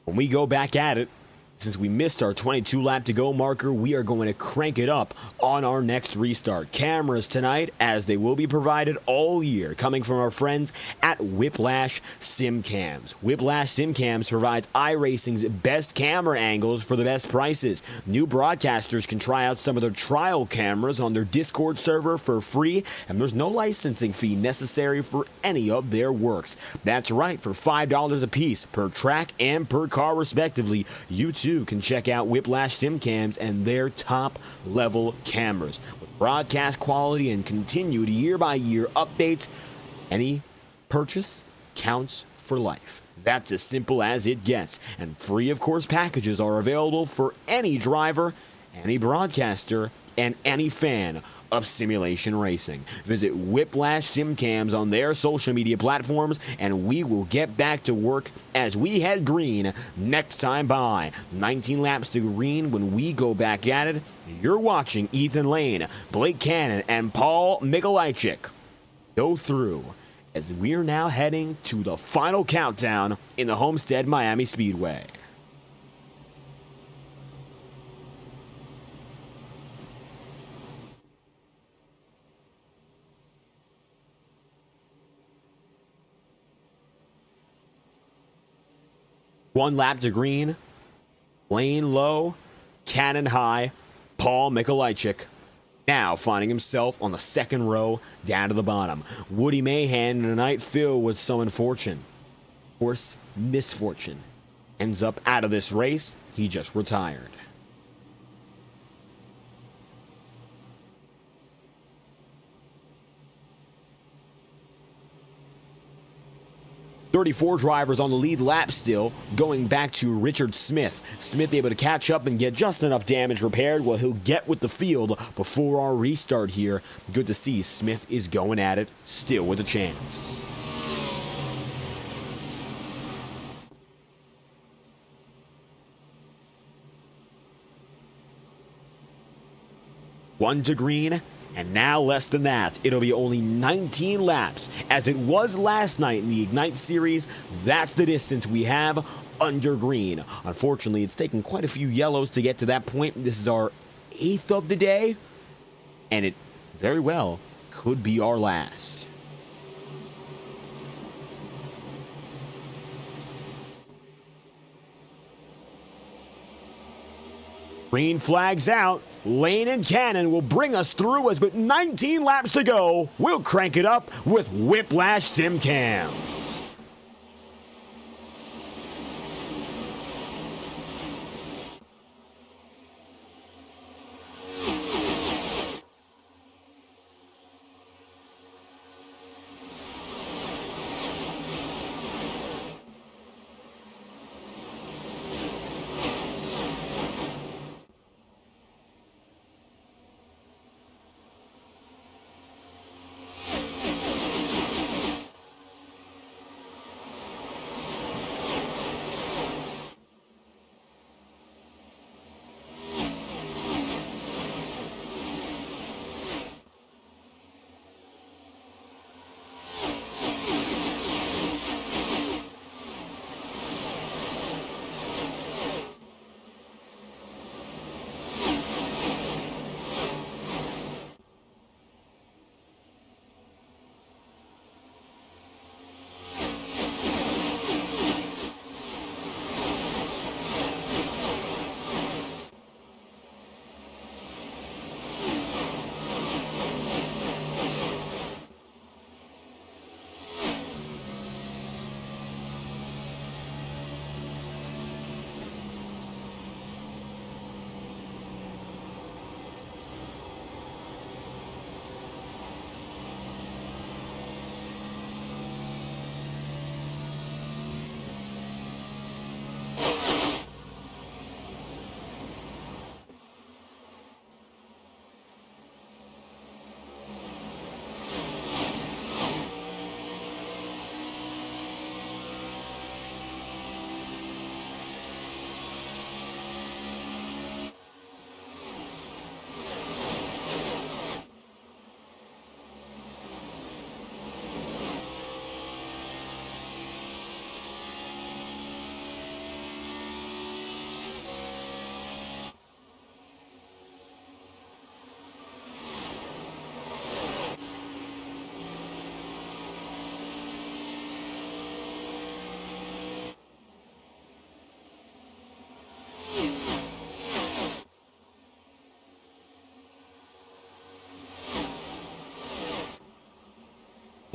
S1: When we go back at it, Since we missed our 22 lap to go marker, we are going to crank it up on our next restart. Cameras tonight, as they will be provided all year, coming from our friends at Whiplash SimCams. Whiplash SimCams provides iRacing's best camera angles for the best prices. New broadcasters can try out some of their trial cameras on their Discord server for free, and there's no licensing fee necessary for any of their works. That's right, for $5 a piece per track and per car respectively, you too can check out Whiplash SimCams and their top level cameras. With broadcast quality and continued year-by-year updates, any purchase counts for life. That's as simple as it gets. And free, of course, packages are available for any driver, any broadcaster, and any fan of simulation racing. Visit Whiplash SimCams on their social media platforms, and we will get back to work as we head green next time by. 19 laps to green when we go back at it. You're watching Ethan Lane, Blake Cannon, and Paul Mikolajczyk go through as we're now heading to the final countdown in the Homestead-Miami Speedway. One lap to green, lane low, cannon high, Paul Mikolajczyk. Now finding himself on the second row down to the bottom. Woody Mahan in a night filled with some misfortune. Of course, misfortune. Ends up out of this race, he just retired. "34 drivers on the lead lap still, going back to Richard Smith. Smith able to catch up and get just enough damage repaired while he'll get with the field before our restart here. Good to see Smith is going at it, still with a chance. One to green. And now less than that. It'll be only 19 laps. As it was last night in the Ignite Series, that's the distance we have under green. Unfortunately, it's taken quite a few yellows to get to that point. This is our 8th of the day, and it very well could be our last. Green flags out. Lane and Cannon will bring us through as with 19 laps to go. We'll crank it up with Whiplash SimCams.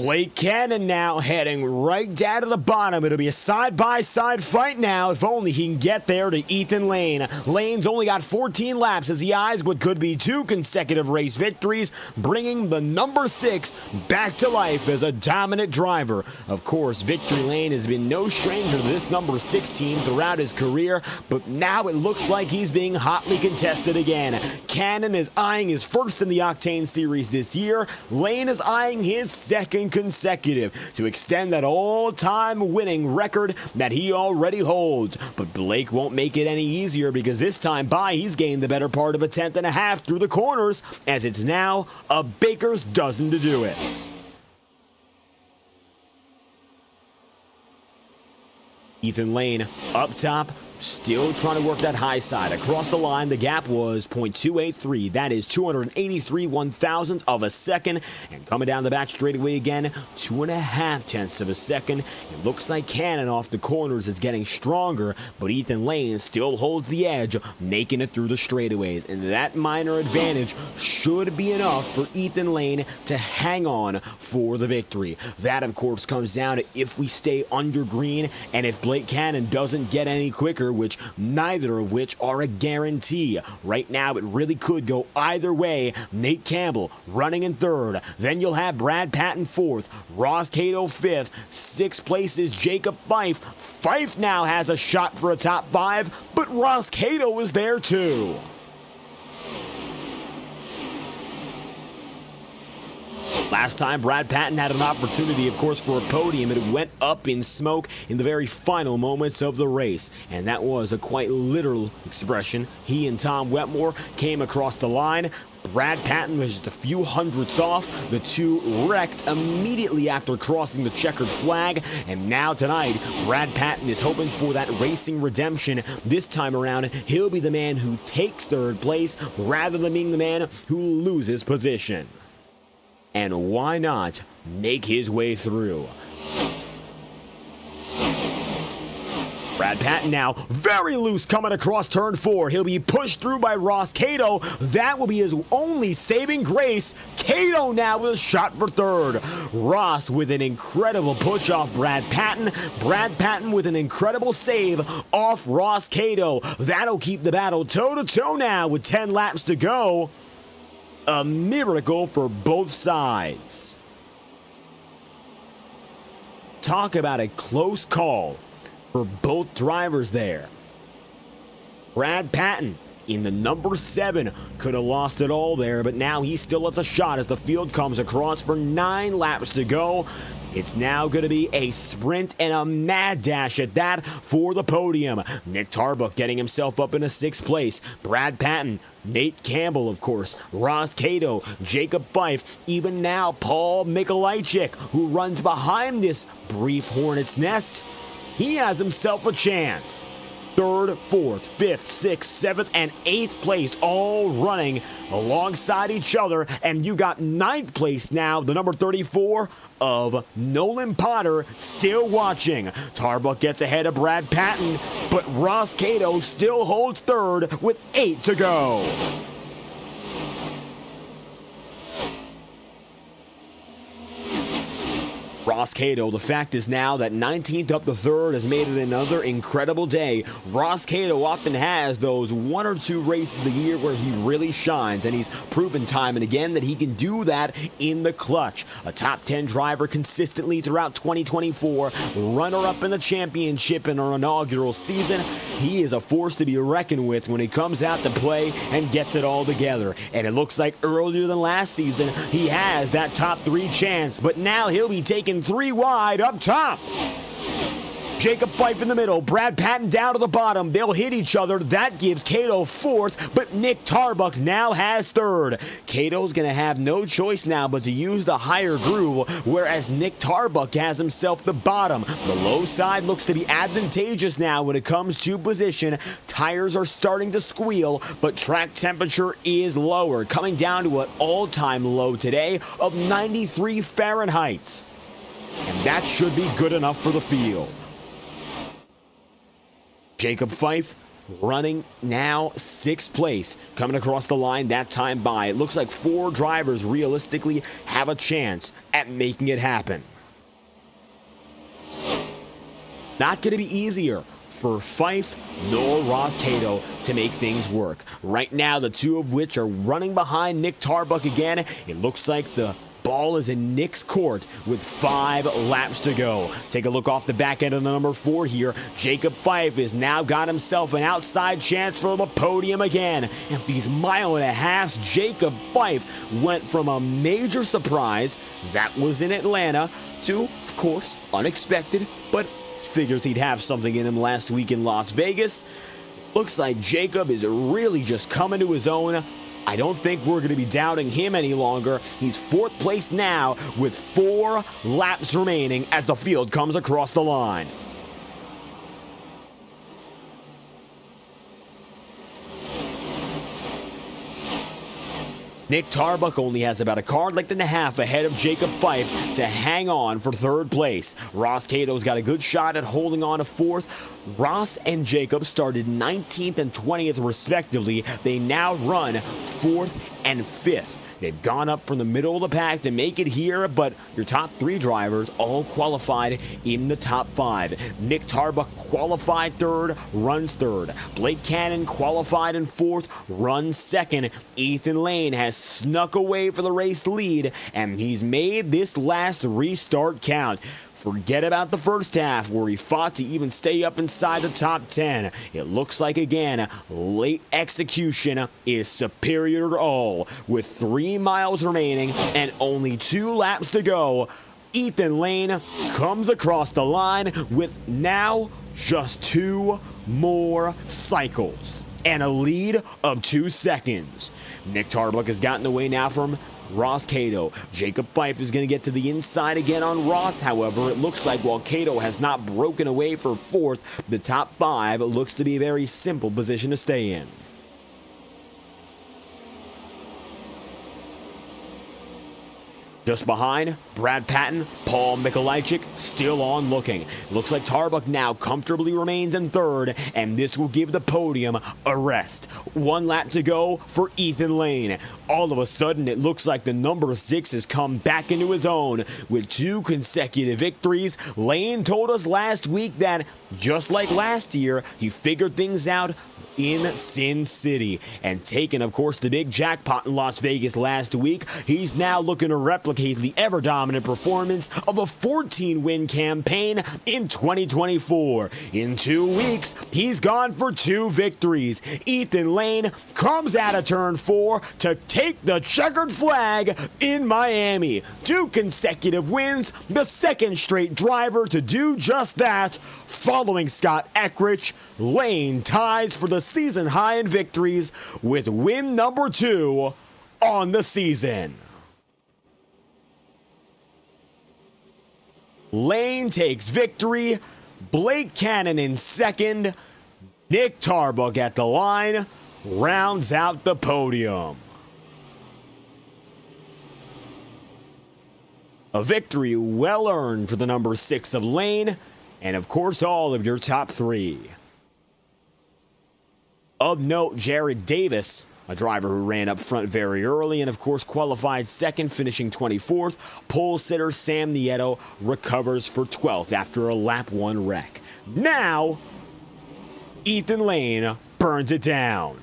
S1: Blake Cannon now heading right down to the bottom. It'll be a side-by-side fight now, if only he can get there to Ethan Lane. Lane's only got 14 laps as he eyes what could be 2 consecutive race victories, bringing the number 6 back to life as a dominant driver. Of course, Victory Lane has been no stranger to this number 6 team throughout his career, but now it looks like he's being hotly contested again. Cannon is eyeing his first in the Octane Series this year. Lane is eyeing his second consecutive to extend that all-time winning record that he already holds. But Blake won't make it any easier because this time by he's gained the better part of a 10th and a half through the corners as it's now a baker's dozen to do it. Ethan Lane up top, still trying to work that high side. Across the line, the gap was .283. That is 283 one-thousandths of a second. And coming down the back straightaway again, 2.5 tenths of a second. It looks like Cannon off the corners is getting stronger, but Ethan Lane still holds the edge, making it through the straightaways. And that minor advantage should be enough for Ethan Lane to hang on for the victory. That, of course, comes down to if we stay under green and if Blake Cannon doesn't get any quicker, which neither of which are a guarantee. Right now, it really could go either way. Nate Campbell running in third. Then you'll have Brad Patton fourth. Ross Cato fifth. Sixth place is Jacob Fife. Fife now has a shot for a top 5, but Ross Cato is there too. Last time Brad Patton had an opportunity, of course, for a podium, and it went up in smoke in the very final moments of the race. And that was a quite literal expression. He and Tom Wetmore came across the line. Brad Patton was just a few hundredths off. The two wrecked immediately after crossing the checkered flag. And now tonight, Brad Patton is hoping for that racing redemption. This time around, he'll be the man who takes third place rather than being the man who loses position. And why not make his way through? Brad Patton now very loose coming across turn 4. He'll be pushed through by Ross Cato. That will be his only saving grace. Cato now with a shot for third. Ross with an incredible push off Brad Patton. Brad Patton with an incredible save off Ross Cato. That'll keep the battle toe-to-toe now with 10 laps to go. A miracle for both sides. Talk about a close call for both drivers there. Brad Patton in the number 7 could have lost it all there, but now he still has a shot as the field comes across for 9 laps to go. It's now going to be a sprint and a mad dash at that for the podium. Nick Tarbuck getting himself up into 6th place. Brad Patton, Nate Campbell, of course, Ross Cato, Jacob Fife, even now Paul Mikolajczyk, who runs behind this brief hornet's nest. He has himself a chance. 3rd, 4th, 5th, 6th, 7th, and 8th place all running alongside each other. And you got 9th place now, the number 34 of Nolan Potter still watching. Tarbuck gets ahead of Brad Patton, but Ross Cato still holds 3rd with 8 to go. Ross Cato, the fact is now that 19th up to 3rd has made it another incredible day. Ross Cato often has those 1 or 2 races a year where he really shines, and he's proven time and again that he can do that in the clutch. A top 10 driver consistently throughout 2024, runner-up in the championship in our inaugural season. He is a force to be reckoned with when he comes out to play and gets it all together. And it looks like earlier than last season, he has that top 3 chance, but now he'll be taking 3 wide up top. Jacob Fife in the middle, Brad Patton down to the bottom. They'll hit each other. That gives Cato 4th, but Nick Tarbuck now has 3rd. Cato's going to have no choice now but to use the higher groove, whereas Nick Tarbuck has himself the bottom. The low side looks to be advantageous now when it comes to position. Tires are starting to squeal, but track temperature is lower, coming down to an all-time low today of 93 Fahrenheit. And that should be good enough for the field. Jacob Fife running now 6th place, coming across the line that time by. It looks like 4 drivers realistically have a chance at making it happen. Not going to be easier for Fife nor Ross Cato to make things work. Right now, the two of which are running behind Nick Tarbuck again. It looks like the ball is in Nick's court with 5 laps to go. Take a look off the back end of the number 4 here. Jacob Fife has now got himself an outside chance for the podium again. At these 1.5 miles, Jacob Fife went from a major surprise that was in Atlanta to, of course, unexpected, but figures he'd have something in him last week in Las Vegas. Looks like Jacob is really just coming to his own. I don't think we're going to be doubting him any longer. He's 4th place now with 4 laps remaining as the field comes across the line. Nick Tarbuck only has about a car length and a half ahead of Jacob Fife to hang on for 3rd place. Ross Cato's got a good shot at holding on to 4th. Ross and Jacob started 19th and 20th respectively. They now run 4th and 5th. They've gone up from the middle of the pack to make it here, but your top 3 drivers all qualified in the top 5. Nick Tarbuck qualified 3rd, runs 3rd. Blake Cannon qualified in 4th, runs 2nd. Ethan Lane has snuck away for the race lead, and he's made this last restart count. Forget about the first half where he fought to even stay up inside the top 10. It looks like, again, late execution is superior to all. With 3 miles remaining and only 2 laps to go, Ethan Lane comes across the line with now just 2 more cycles and a lead of 2 seconds. Nick Tarbuck has gotten away now from Ross Cato. Jacob Fife is going to get to the inside again on Ross. However, it looks like while Cato has not broken away for 4th, the top 5 looks to be a very simple position to stay in. Just behind, Brad Patton, Paul Mikolajczyk still on looking. Looks like Tarbuck now comfortably remains in 3rd, and this will give the podium a rest. 1 lap to go for Ethan Lane. All of a sudden, it looks like the number 6 has come back into his own with 2 consecutive victories. Lane told us last week that, just like last year, he figured things out in Sin City. And taking, of course, the big jackpot in Las Vegas last week, he's now looking to replicate the ever-dominant performance of a 14-win campaign in 2024. In 2 weeks, he's gone for 2 victories. Ethan Lane comes out of turn 4 to take the checkered flag in Miami. 2 consecutive wins, the 2nd straight driver to do just that. Following Scott Eckrich, Lane ties for the season high in victories with win number 2 on the season. Lane takes victory, Blake Cannon in 2nd, Nick Tarbuck at the line rounds out the podium. A victory well earned for the number 6 of Lane, and of course all of your top 3. Of note, Jared Davis, a driver who ran up front very early and of course qualified 2nd, finishing 24th. Pole sitter Sam Nieto recovers for 12th after a lap 1 wreck. Now, Ethan Lane burns it down.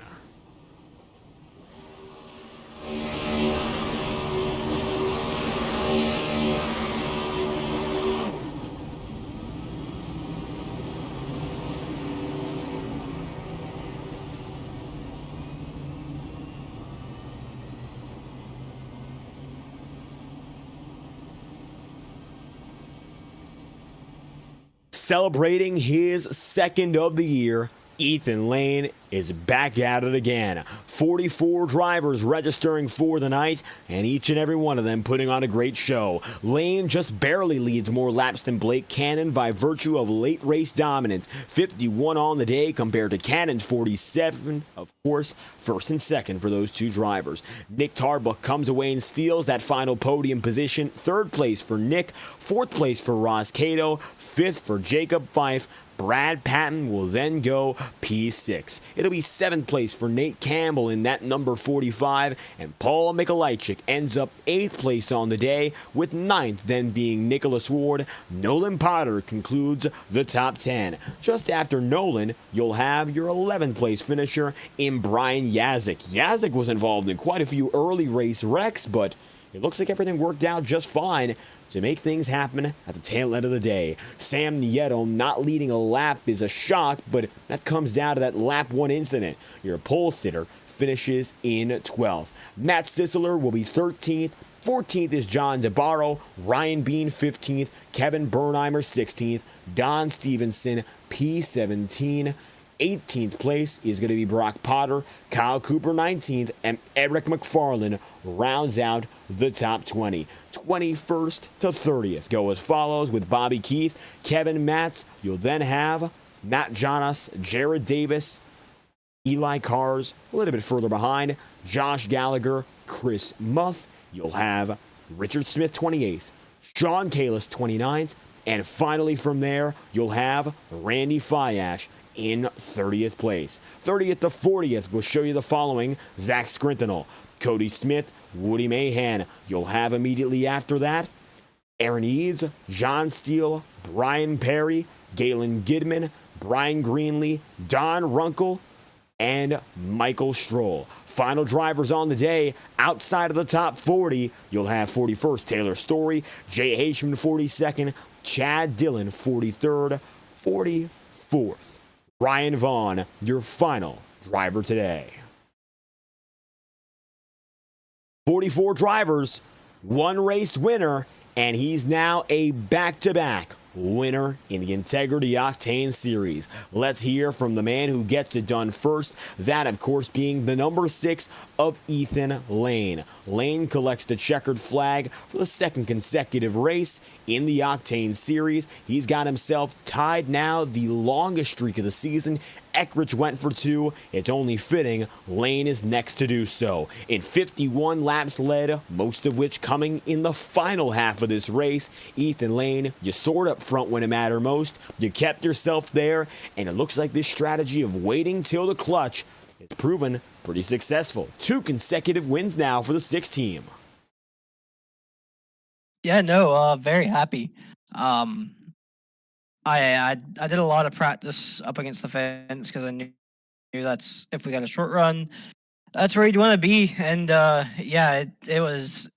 S1: Celebrating his 2nd of the year, Ethan Lane is back at it again. 44 drivers registering for the night, and each and every one of them putting on a great show. Lane just barely leads more laps than Blake Cannon by virtue of late race dominance. 51 on the day compared to Cannon's 47, of course, first and second for those two drivers. Nick Tarbuck comes away and steals that final podium position. Third place for Nick, fourth place for Ross Cato, fifth for Jacob Fife. Brad Patton will then go P6. It'll be 7th place for Nate Campbell in that number 45, and Paul Mikolajczyk ends up 8th place on the day, with 9th then being Nicholas Ward. Nolan Potter concludes the top 10. Just after Nolan, you'll have your 11th place finisher in Brian Yazik. Yazik was involved in quite a few early race wrecks, but it looks like everything worked out just fine to make things happen at the tail end of the day. Sam Nieto not leading a lap is a shock, but that comes down to that lap 1 incident. Your pole sitter finishes in 12th. Matt Sisler will be 13th. 14th is John DeBarro. Ryan Bean 15th. Kevin Bernheimer 16th. Don Stevenson P17. 18th place is going to be Brock Potter, Kyle Cooper 19th, and Eric McFarland rounds out the top 20. 21st to 30th go as follows with Bobby Keith, Kevin Matz. You'll then have Matt Jonas, Jared Davis, Eli Cars, a little bit further behind, Josh Gallagher, Chris Muth. You'll have Richard Smith 28th, Sean Kalis 29th, and finally from there, you'll have Randy Fiash in 30th place. 30th to 40th will show you the following: Zach Scrintinel, Cody Smith, Woody Mahan. You'll have immediately after that Aaron Eads, John Steele, Brian Perry, Galen Gidman, Brian Greenlee, Don Runkle, and Michael Stroll. Final drivers on the day outside of the top 40, you'll have 41st Taylor Story, Jay Haishman 42nd, Chad Dillon 43rd, 44th. Ryan Vaughn, your final driver today. 44 drivers, one race winner, and he's now a back-to-back winner in the Integrity OCTANE Series. Let's hear from the man who gets it done first, that of course being the number 6 of Ethan Lane. Lane collects the checkered flag for the second consecutive race in the OCTANE Series. He's got himself tied now the longest streak of the season. Eckrich went for 2. It's only fitting Lane is next to do so. In 51 laps led, most of which coming in the final half of this race, Ethan Lane, you soared up front when it mattered most. You kept yourself there, and it looks like this strategy of waiting till the clutch has proven pretty successful. 2 consecutive wins now for the 6 team.
S5: Yeah, no, very happy. I did a lot of practice up against the fence because I knew that's, if we got a short run, that's where you'd want to be. And yeah, it was.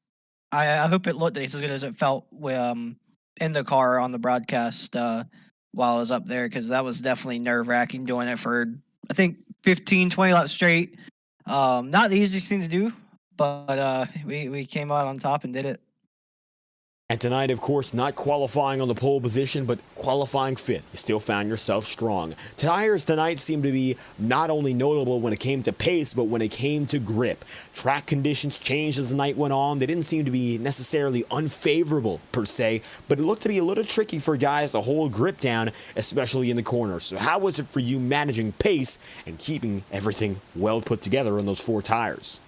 S5: I hope it looked as good as it felt in the car on the broadcast while I was up there, because that was definitely nerve-wracking doing it for, I think, 15, 20 laps straight. Not the easiest thing to do, but we came out on top and did it.
S1: And tonight, of course, not qualifying on the pole position, but qualifying 5th. You still found yourself strong. Tires tonight seemed to be not only notable when it came to pace, but when it came to grip. Track conditions changed as the night went on. They didn't seem to be necessarily unfavorable, per se, but it looked to be a little tricky for guys to hold grip down, especially in the corners. So how was it for you managing pace and keeping everything well put together on those 4 tires?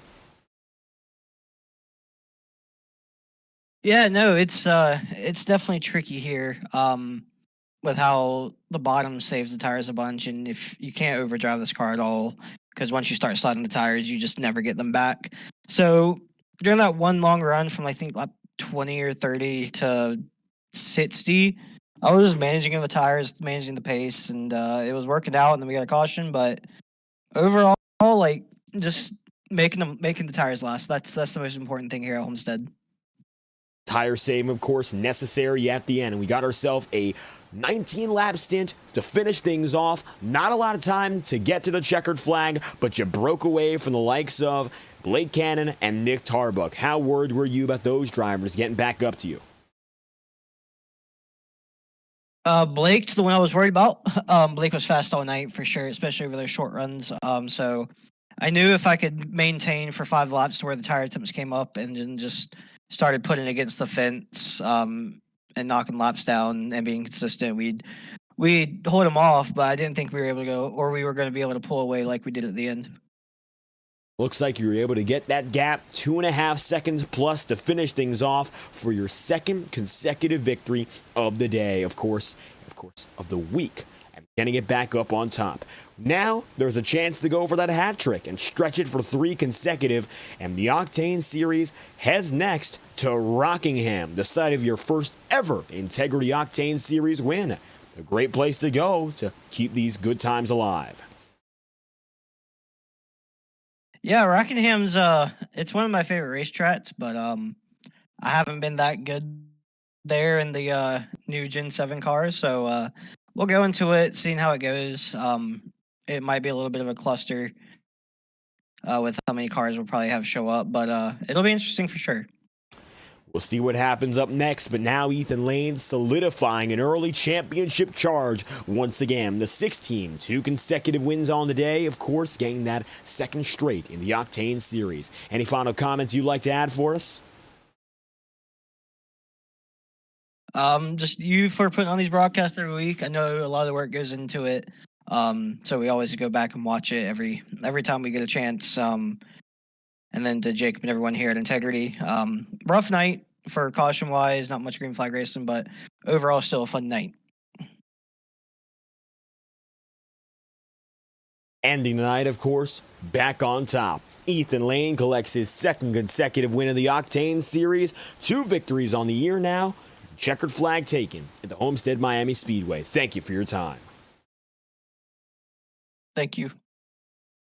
S5: Yeah, no, it's definitely tricky here with how the bottom saves the tires a bunch, and if you can't overdrive this car at all, because once you start sliding the tires, you just never get them back. So during that one long run from I think lap 20 or 30 to 60, I was just managing the tires, managing the pace, and it was working out. And then we got a caution, but overall, like just making the tires last. That's the most important thing here at Homestead.
S1: Tire saving, of course, necessary at the end. And we got ourselves a 19-lap stint to finish things off. Not a lot of time to get to the checkered flag, but you broke away from the likes of Blake Cannon and Nick Tarbuck. How worried were you about those drivers getting back up to you?
S5: Blake's the one I was worried about. Blake was fast all night for sure, especially over those short runs. So I knew if I could maintain for 5 laps to where the tire temps came up and then just started putting against the fence, and knocking laps down and being consistent, we'd hold him off. But I didn't think we were able to go, or we were going to be able to pull away like we did at the end.
S1: Looks like you were able to get that gap 2.5 seconds plus to finish things off for your second consecutive victory of the day, of course, of the week, and getting it back up on top. Now there's a chance to go for that hat trick and stretch it for 3 consecutive, and the Octane Series heads next to Rockingham, the site of your first ever Integrity OCTANE Series win. A great place to go to keep these good times alive.
S5: Yeah, Rockingham's it's one of my favorite racetracks, but I haven't been that good there in the new Gen 7 cars, so we'll go into it, seeing how it goes. It might be a little bit of a cluster with how many cars we'll probably have show up, but it'll be interesting for sure.
S1: We'll see what happens up next, but now Ethan Lane solidifying an early championship charge once again. The 6 team, 2 consecutive wins on the day, of course, getting that second straight in the Octane Series. Any final comments you'd like to add for us?
S5: Just you for putting on these broadcasts every week. I know a lot of the work goes into it, so we always go back and watch it every time we get a chance. And then to Jacob and everyone here at Integrity. Rough night for caution-wise, not much green flag racing, but overall still a fun night.
S1: Ending the night, of course, back on top. Ethan Lane collects his second consecutive win of the Octane Series. 2 victories on the year now. Checkered flag taken at the Homestead-Miami Speedway. Thank you for your time.
S5: Thank you.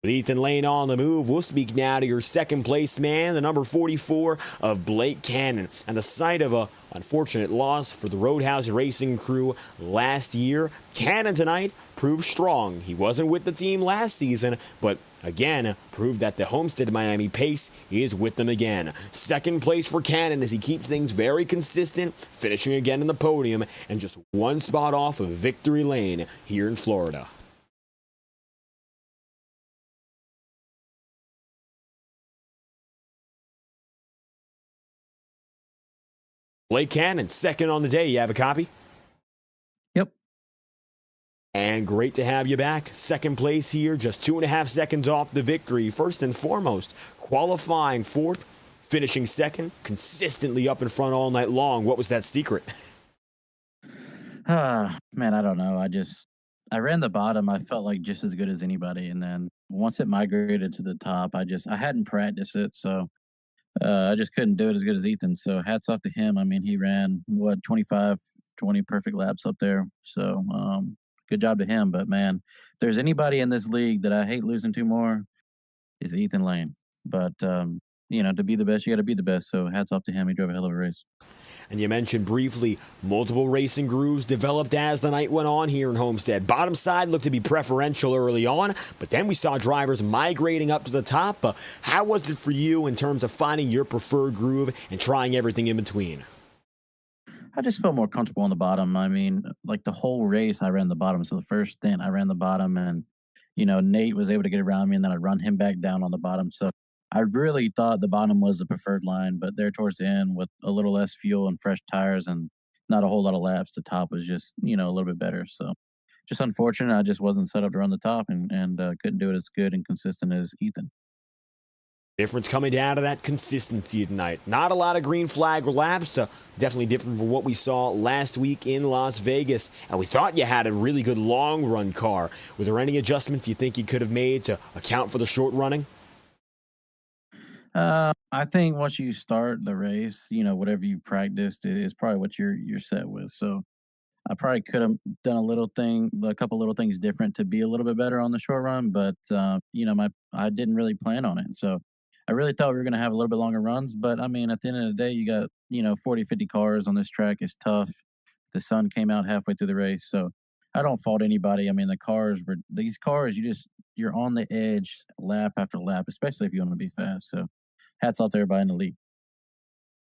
S1: With Ethan Lane on the move, we'll speak now to your second place man, the number 44 of Blake Cannon, and the site of a unfortunate loss for the Roadhouse Racing crew last year. Cannon tonight proved strong. He wasn't with the team last season, but again proved that the Homestead-Miami pace is with them again. Second place for Cannon as he keeps things very consistent, finishing again in the podium and just 1 spot off of victory lane here in Florida. Blake Cannon, second on the day. You have a copy?
S6: Yep.
S1: And great to have you back. Second place here, just 2.5 seconds off the victory. First and foremost, qualifying 4th, finishing 2nd, consistently up in front all night long. What was that secret?
S6: Man, I don't know. I ran the bottom. I felt like just as good as anybody. And then once it migrated to the top, I hadn't practiced it. So I just couldn't do it as good as Ethan. So hats off to him. I mean, he ran 25, 20 perfect laps up there. So good job to him. But man, if there's anybody in this league that I hate losing to more, is Ethan Lane. But to be the best, you got to be the best. So hats off to him. He drove a hell of a race.
S1: And you mentioned briefly multiple racing grooves developed as the night went on here in Homestead. Bottom side looked to be preferential early on, but then we saw drivers migrating up to the top. How was it for you in terms of finding your preferred groove and trying everything in between?
S6: I just felt more comfortable on the bottom. I mean, like the whole race, I ran the bottom. So the first stint, I ran the bottom, and Nate was able to get around me, and then I'd run him back down on the bottom. So I really thought the bottom was the preferred line, but there towards the end, with a little less fuel and fresh tires and not a whole lot of laps, the top was just a little bit better. So just unfortunate, I just wasn't set up to run the top and couldn't do it as good and consistent as Ethan.
S1: Difference coming down to that consistency tonight. Not a lot of green flag laps, definitely different from what we saw last week in Las Vegas. And we thought you had a really good long run car. Were there any adjustments you think you could have made to account for the short running?
S6: I think once you start the race, whatever you've practiced is probably what you're set with. So I probably could have done a couple little things different to be a little bit better on the short run, but I didn't really plan on it. So I really thought we were going to have a little bit longer runs, but I mean, at the end of the day, you got 40, 50 cars on this track. It's tough. The sun came out halfway through the race, so I don't fault anybody. I mean, these cars, you're on the edge lap after lap, especially if you want to be fast. So hats off to everybody in the league.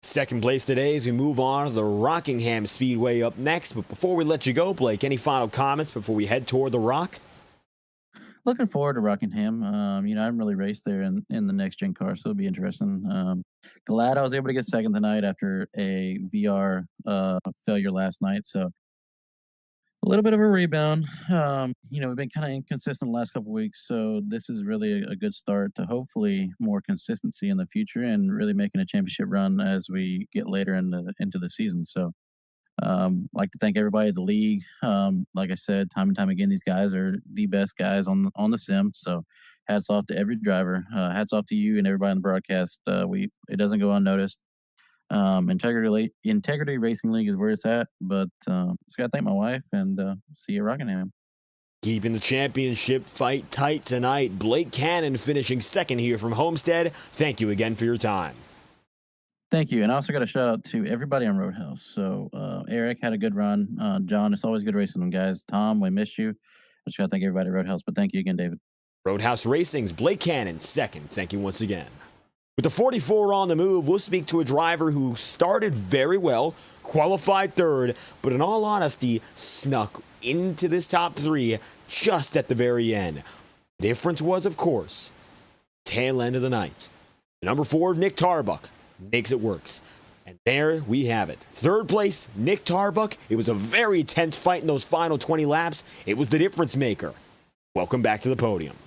S1: Second place today as we move on to the Rockingham Speedway up next. But before we let you go, Blake, any final comments before we head toward the Rock?
S6: Looking forward to Rockingham. I haven't really raced there in the next gen car, so it'll be interesting. Glad I was able to get second tonight after a VR failure last night. So a little bit of a rebound. We've been kind of inconsistent the last couple of weeks, so this is really a good start to hopefully more consistency in the future and really making a championship run as we get later into the season. So like to thank everybody at the league. Like I said, time and time again, these guys are the best guys on the sim. So hats off to every driver. Hats off to you and everybody on the broadcast. It doesn't go unnoticed. Integrity Racing League is where it's at. But just gotta thank my wife and see you at Rockingham.
S1: Keeping the championship fight tight tonight. Blake Cannon finishing second here from Homestead. Thank you again for your time.
S6: Thank you. And I also got a shout out to everybody on Roadhouse. So Eric had a good run. John, it's always good racing them, guys. Tom, we missed you. I just got to thank everybody at Roadhouse, but thank you again, David.
S1: Roadhouse Racing's Blake Cannon second. Thank you once again. With the 44 on the move, we'll speak to a driver who started very well, qualified third, but in all honesty, snuck into this top three just at the very end. The difference was, of course, tail end of the night. The number 4 of Nick Tarbuck makes it works. And there we have it. Third place, Nick Tarbuck. It was a very tense fight in those final 20 laps. It was the difference maker. Welcome back to the podium.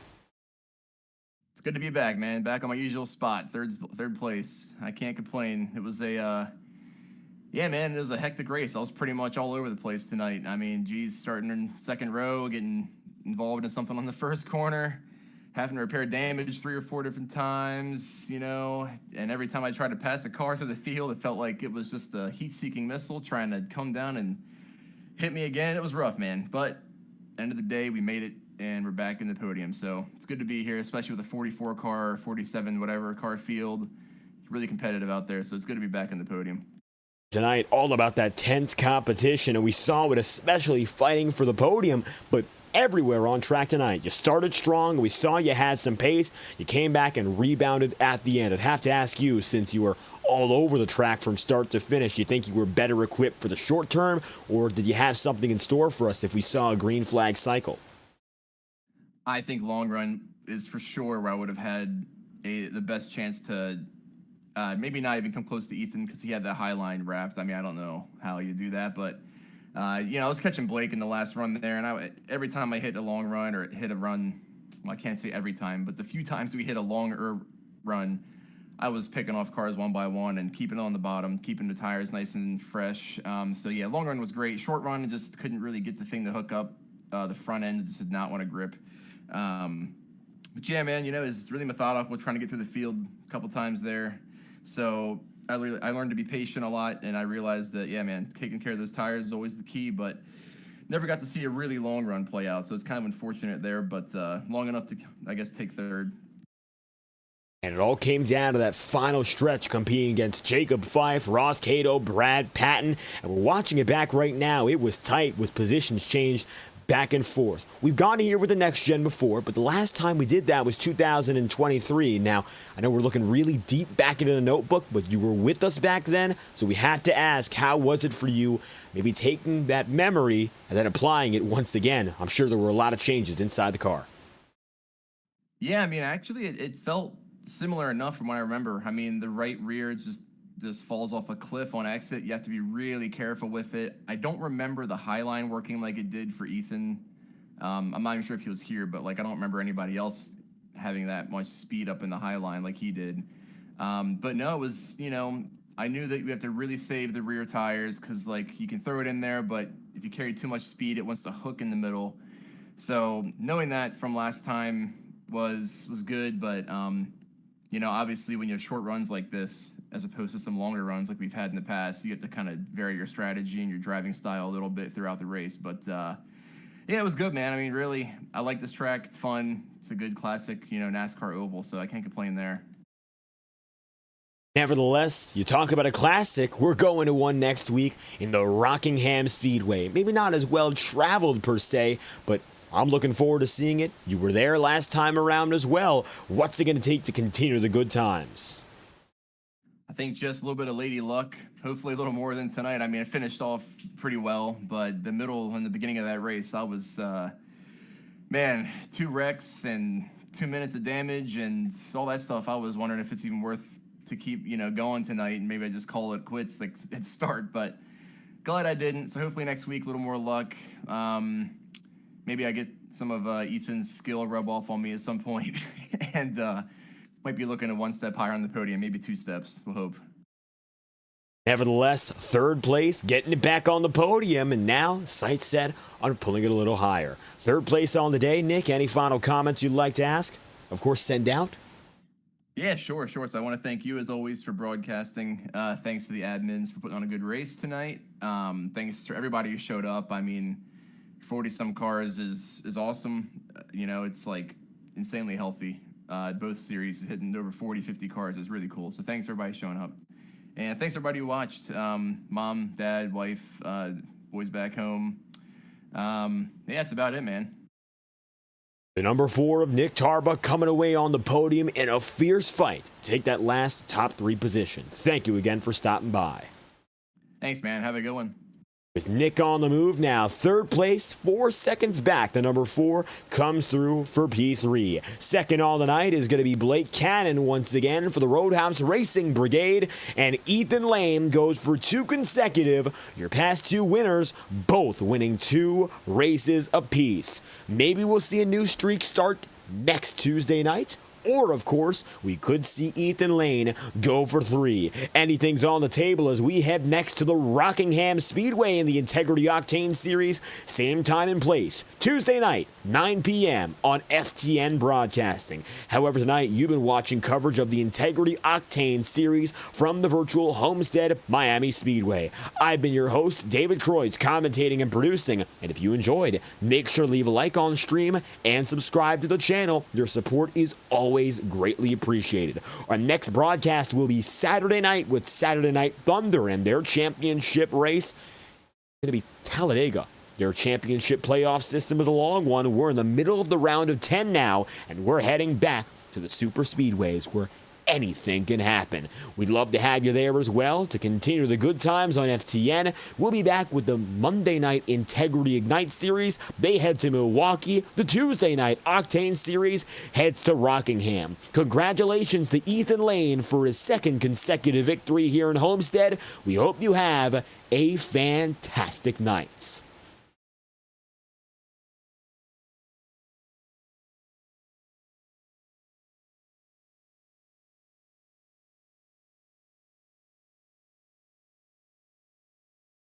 S7: It's good to be back, man. Back on my usual spot, third place. I can't complain. It was it was a hectic race. I was pretty much all over the place tonight. I mean, geez, starting in second row, getting involved in something on the first corner, having to repair damage 3 or 4 different times, and every time I tried to pass a car through the field, it felt like it was just a heat-seeking missile trying to come down and hit me again. It was rough, man. But end of the day, we made it, and we're back in the podium. So it's good to be here, especially with a 44 car, 47, whatever car field. Really competitive out there, so it's good to be back in the podium.
S1: Tonight, all about that tense competition, and we saw it especially fighting for the podium, but everywhere on track tonight. You started strong. We saw you had some pace. You came back and rebounded at the end. I'd have to ask you, since you were all over the track from start to finish, you think you were better equipped for the short term, or did you have something in store for us if we saw a green flag cycle?
S7: I think long run is for sure where I would have had the best chance to maybe not even come close to Ethan because he had that high line wrapped. I mean, I don't know how you do that, but I was catching Blake in the last run there, and every time I hit a long run or hit a run, well, I can't say every time, but the few times we hit a longer run, I was picking off cars one by one and keeping it on the bottom, keeping the tires nice and fresh. Long run was great. Short run, just couldn't really get the thing to hook up. The front end just did not want to grip. But yeah, man, it's really methodical, trying to get through the field a couple times there. So I learned to be patient a lot, and I realized that, yeah, man, taking care of those tires is always the key, but never got to see a really long run play out. So it's kind of unfortunate there, but long enough to, I guess, take third.
S1: And it all came down to that final stretch competing against Jacob Fife, Ross Cato, Brad Patton. And we're watching it back right now. It was tight with positions changed back and forth. We've gone here with the next gen before, but the last time we did that was 2023. Now, I know we're looking really deep back into the notebook, but you were with us back then, so we have to ask, how was it for you, maybe taking that memory and then applying it once again? I'm sure there were a lot of changes inside the car.
S7: Yeah, I mean, actually, it felt similar enough from what I remember. I mean, the right rear just falls off a cliff on exit. You have to be really careful with it. I don't remember the high line working like it did for Ethan. I'm not even sure if he was here, but I don't remember anybody else having that much speed up in the high line like he did. But no, it was, I knew that you have to really save the rear tires because you can throw it in there, but if you carry too much speed, it wants to hook in the middle. So knowing that from last time was good, but obviously when you have short runs like this, as opposed to some longer runs like we've had in the past, you have to kind of vary your strategy and your driving style a little bit throughout the race. But yeah, it was good, man. I mean, really, I like this track. It's fun. It's a good classic, NASCAR oval, so I can't complain there.
S1: Nevertheless, you talk about a classic, we're going to one next week in the Rockingham Speedway. Maybe not as well traveled per se, but I'm looking forward to seeing it. You were there last time around as well. What's it going to take to continue the good times?
S7: I think just a little bit of lady luck, hopefully a little more than tonight. I mean, I finished off pretty well, but the middle and the beginning of that race, I was, man, 2 wrecks and 2 minutes of damage and all that stuff. I was wondering if it's even worth to keep, going tonight, and maybe I just call it quits like at the start, but glad I didn't. So hopefully next week, a little more luck. Maybe I get some of Ethan's skill rub off on me at some point and might be looking at 1 step higher on the podium, maybe 2 steps, we'll hope.
S1: Nevertheless, 3rd place, getting it back on the podium, and now sights set on pulling it a little higher. 3rd place on the day. Nick, any final comments you'd like to ask? Of course, send out.
S7: Yeah, sure. So I want to thank you, as always, for broadcasting. Thanks to the admins for putting on a good race tonight. Thanks to everybody who showed up. I mean, 40-some cars is awesome. It's like insanely healthy. Both series hitting over 40, 50 cars is really cool. So thanks, everybody, showing up. And thanks, everybody who watched. Mom, dad, wife, boys back home. Yeah, that's about it, man.
S1: The number 4 of Nick Tarbuck coming away on the podium in a fierce fight to take that last top 3 position. Thank you again for stopping by.
S7: Thanks, man. Have a good one.
S1: With Nick on the move now, 3rd place, 4 seconds back. The number 4 comes through for P3. 2nd on the night is going to be Blake Cannon once again for the Roadhouse Racing Brigade. And Ethan Lane goes for 2 consecutive. Your past 2 winners, both winning 2 races apiece. Maybe we'll see a new streak start next Tuesday night. Or, of course, we could see Ethan Lane go for 3. Anything's on the table as we head next to the Rockingham Speedway in the Integrity OCTANE Series. Same time and place. Tuesday night, 9 p.m. on FTN Broadcasting. However, tonight you've been watching coverage of the Integrity OCTANE Series from the virtual Homestead-Miami Speedway. I've been your host, David Kreutz, commentating and producing. And if you enjoyed, make sure to leave a like on stream and subscribe to the channel. Your support is always greatly appreciated. Our next broadcast will be Saturday night with Saturday Night Thunder and their championship race. It's going to be Talladega. Their championship playoff system is a long one. We're in the middle of the round of 10 now, and we're heading back to the SuperSpeedways where anything can happen. We'd love to have you there as well to continue the good times on FTN. We'll be back with the Monday night Integrity Ignite Series. They head to Milwaukee. The Tuesday night Octane Series heads to Rockingham. Congratulations to Ethan Lane for his 2nd consecutive victory here in Homestead. We hope you have a fantastic night.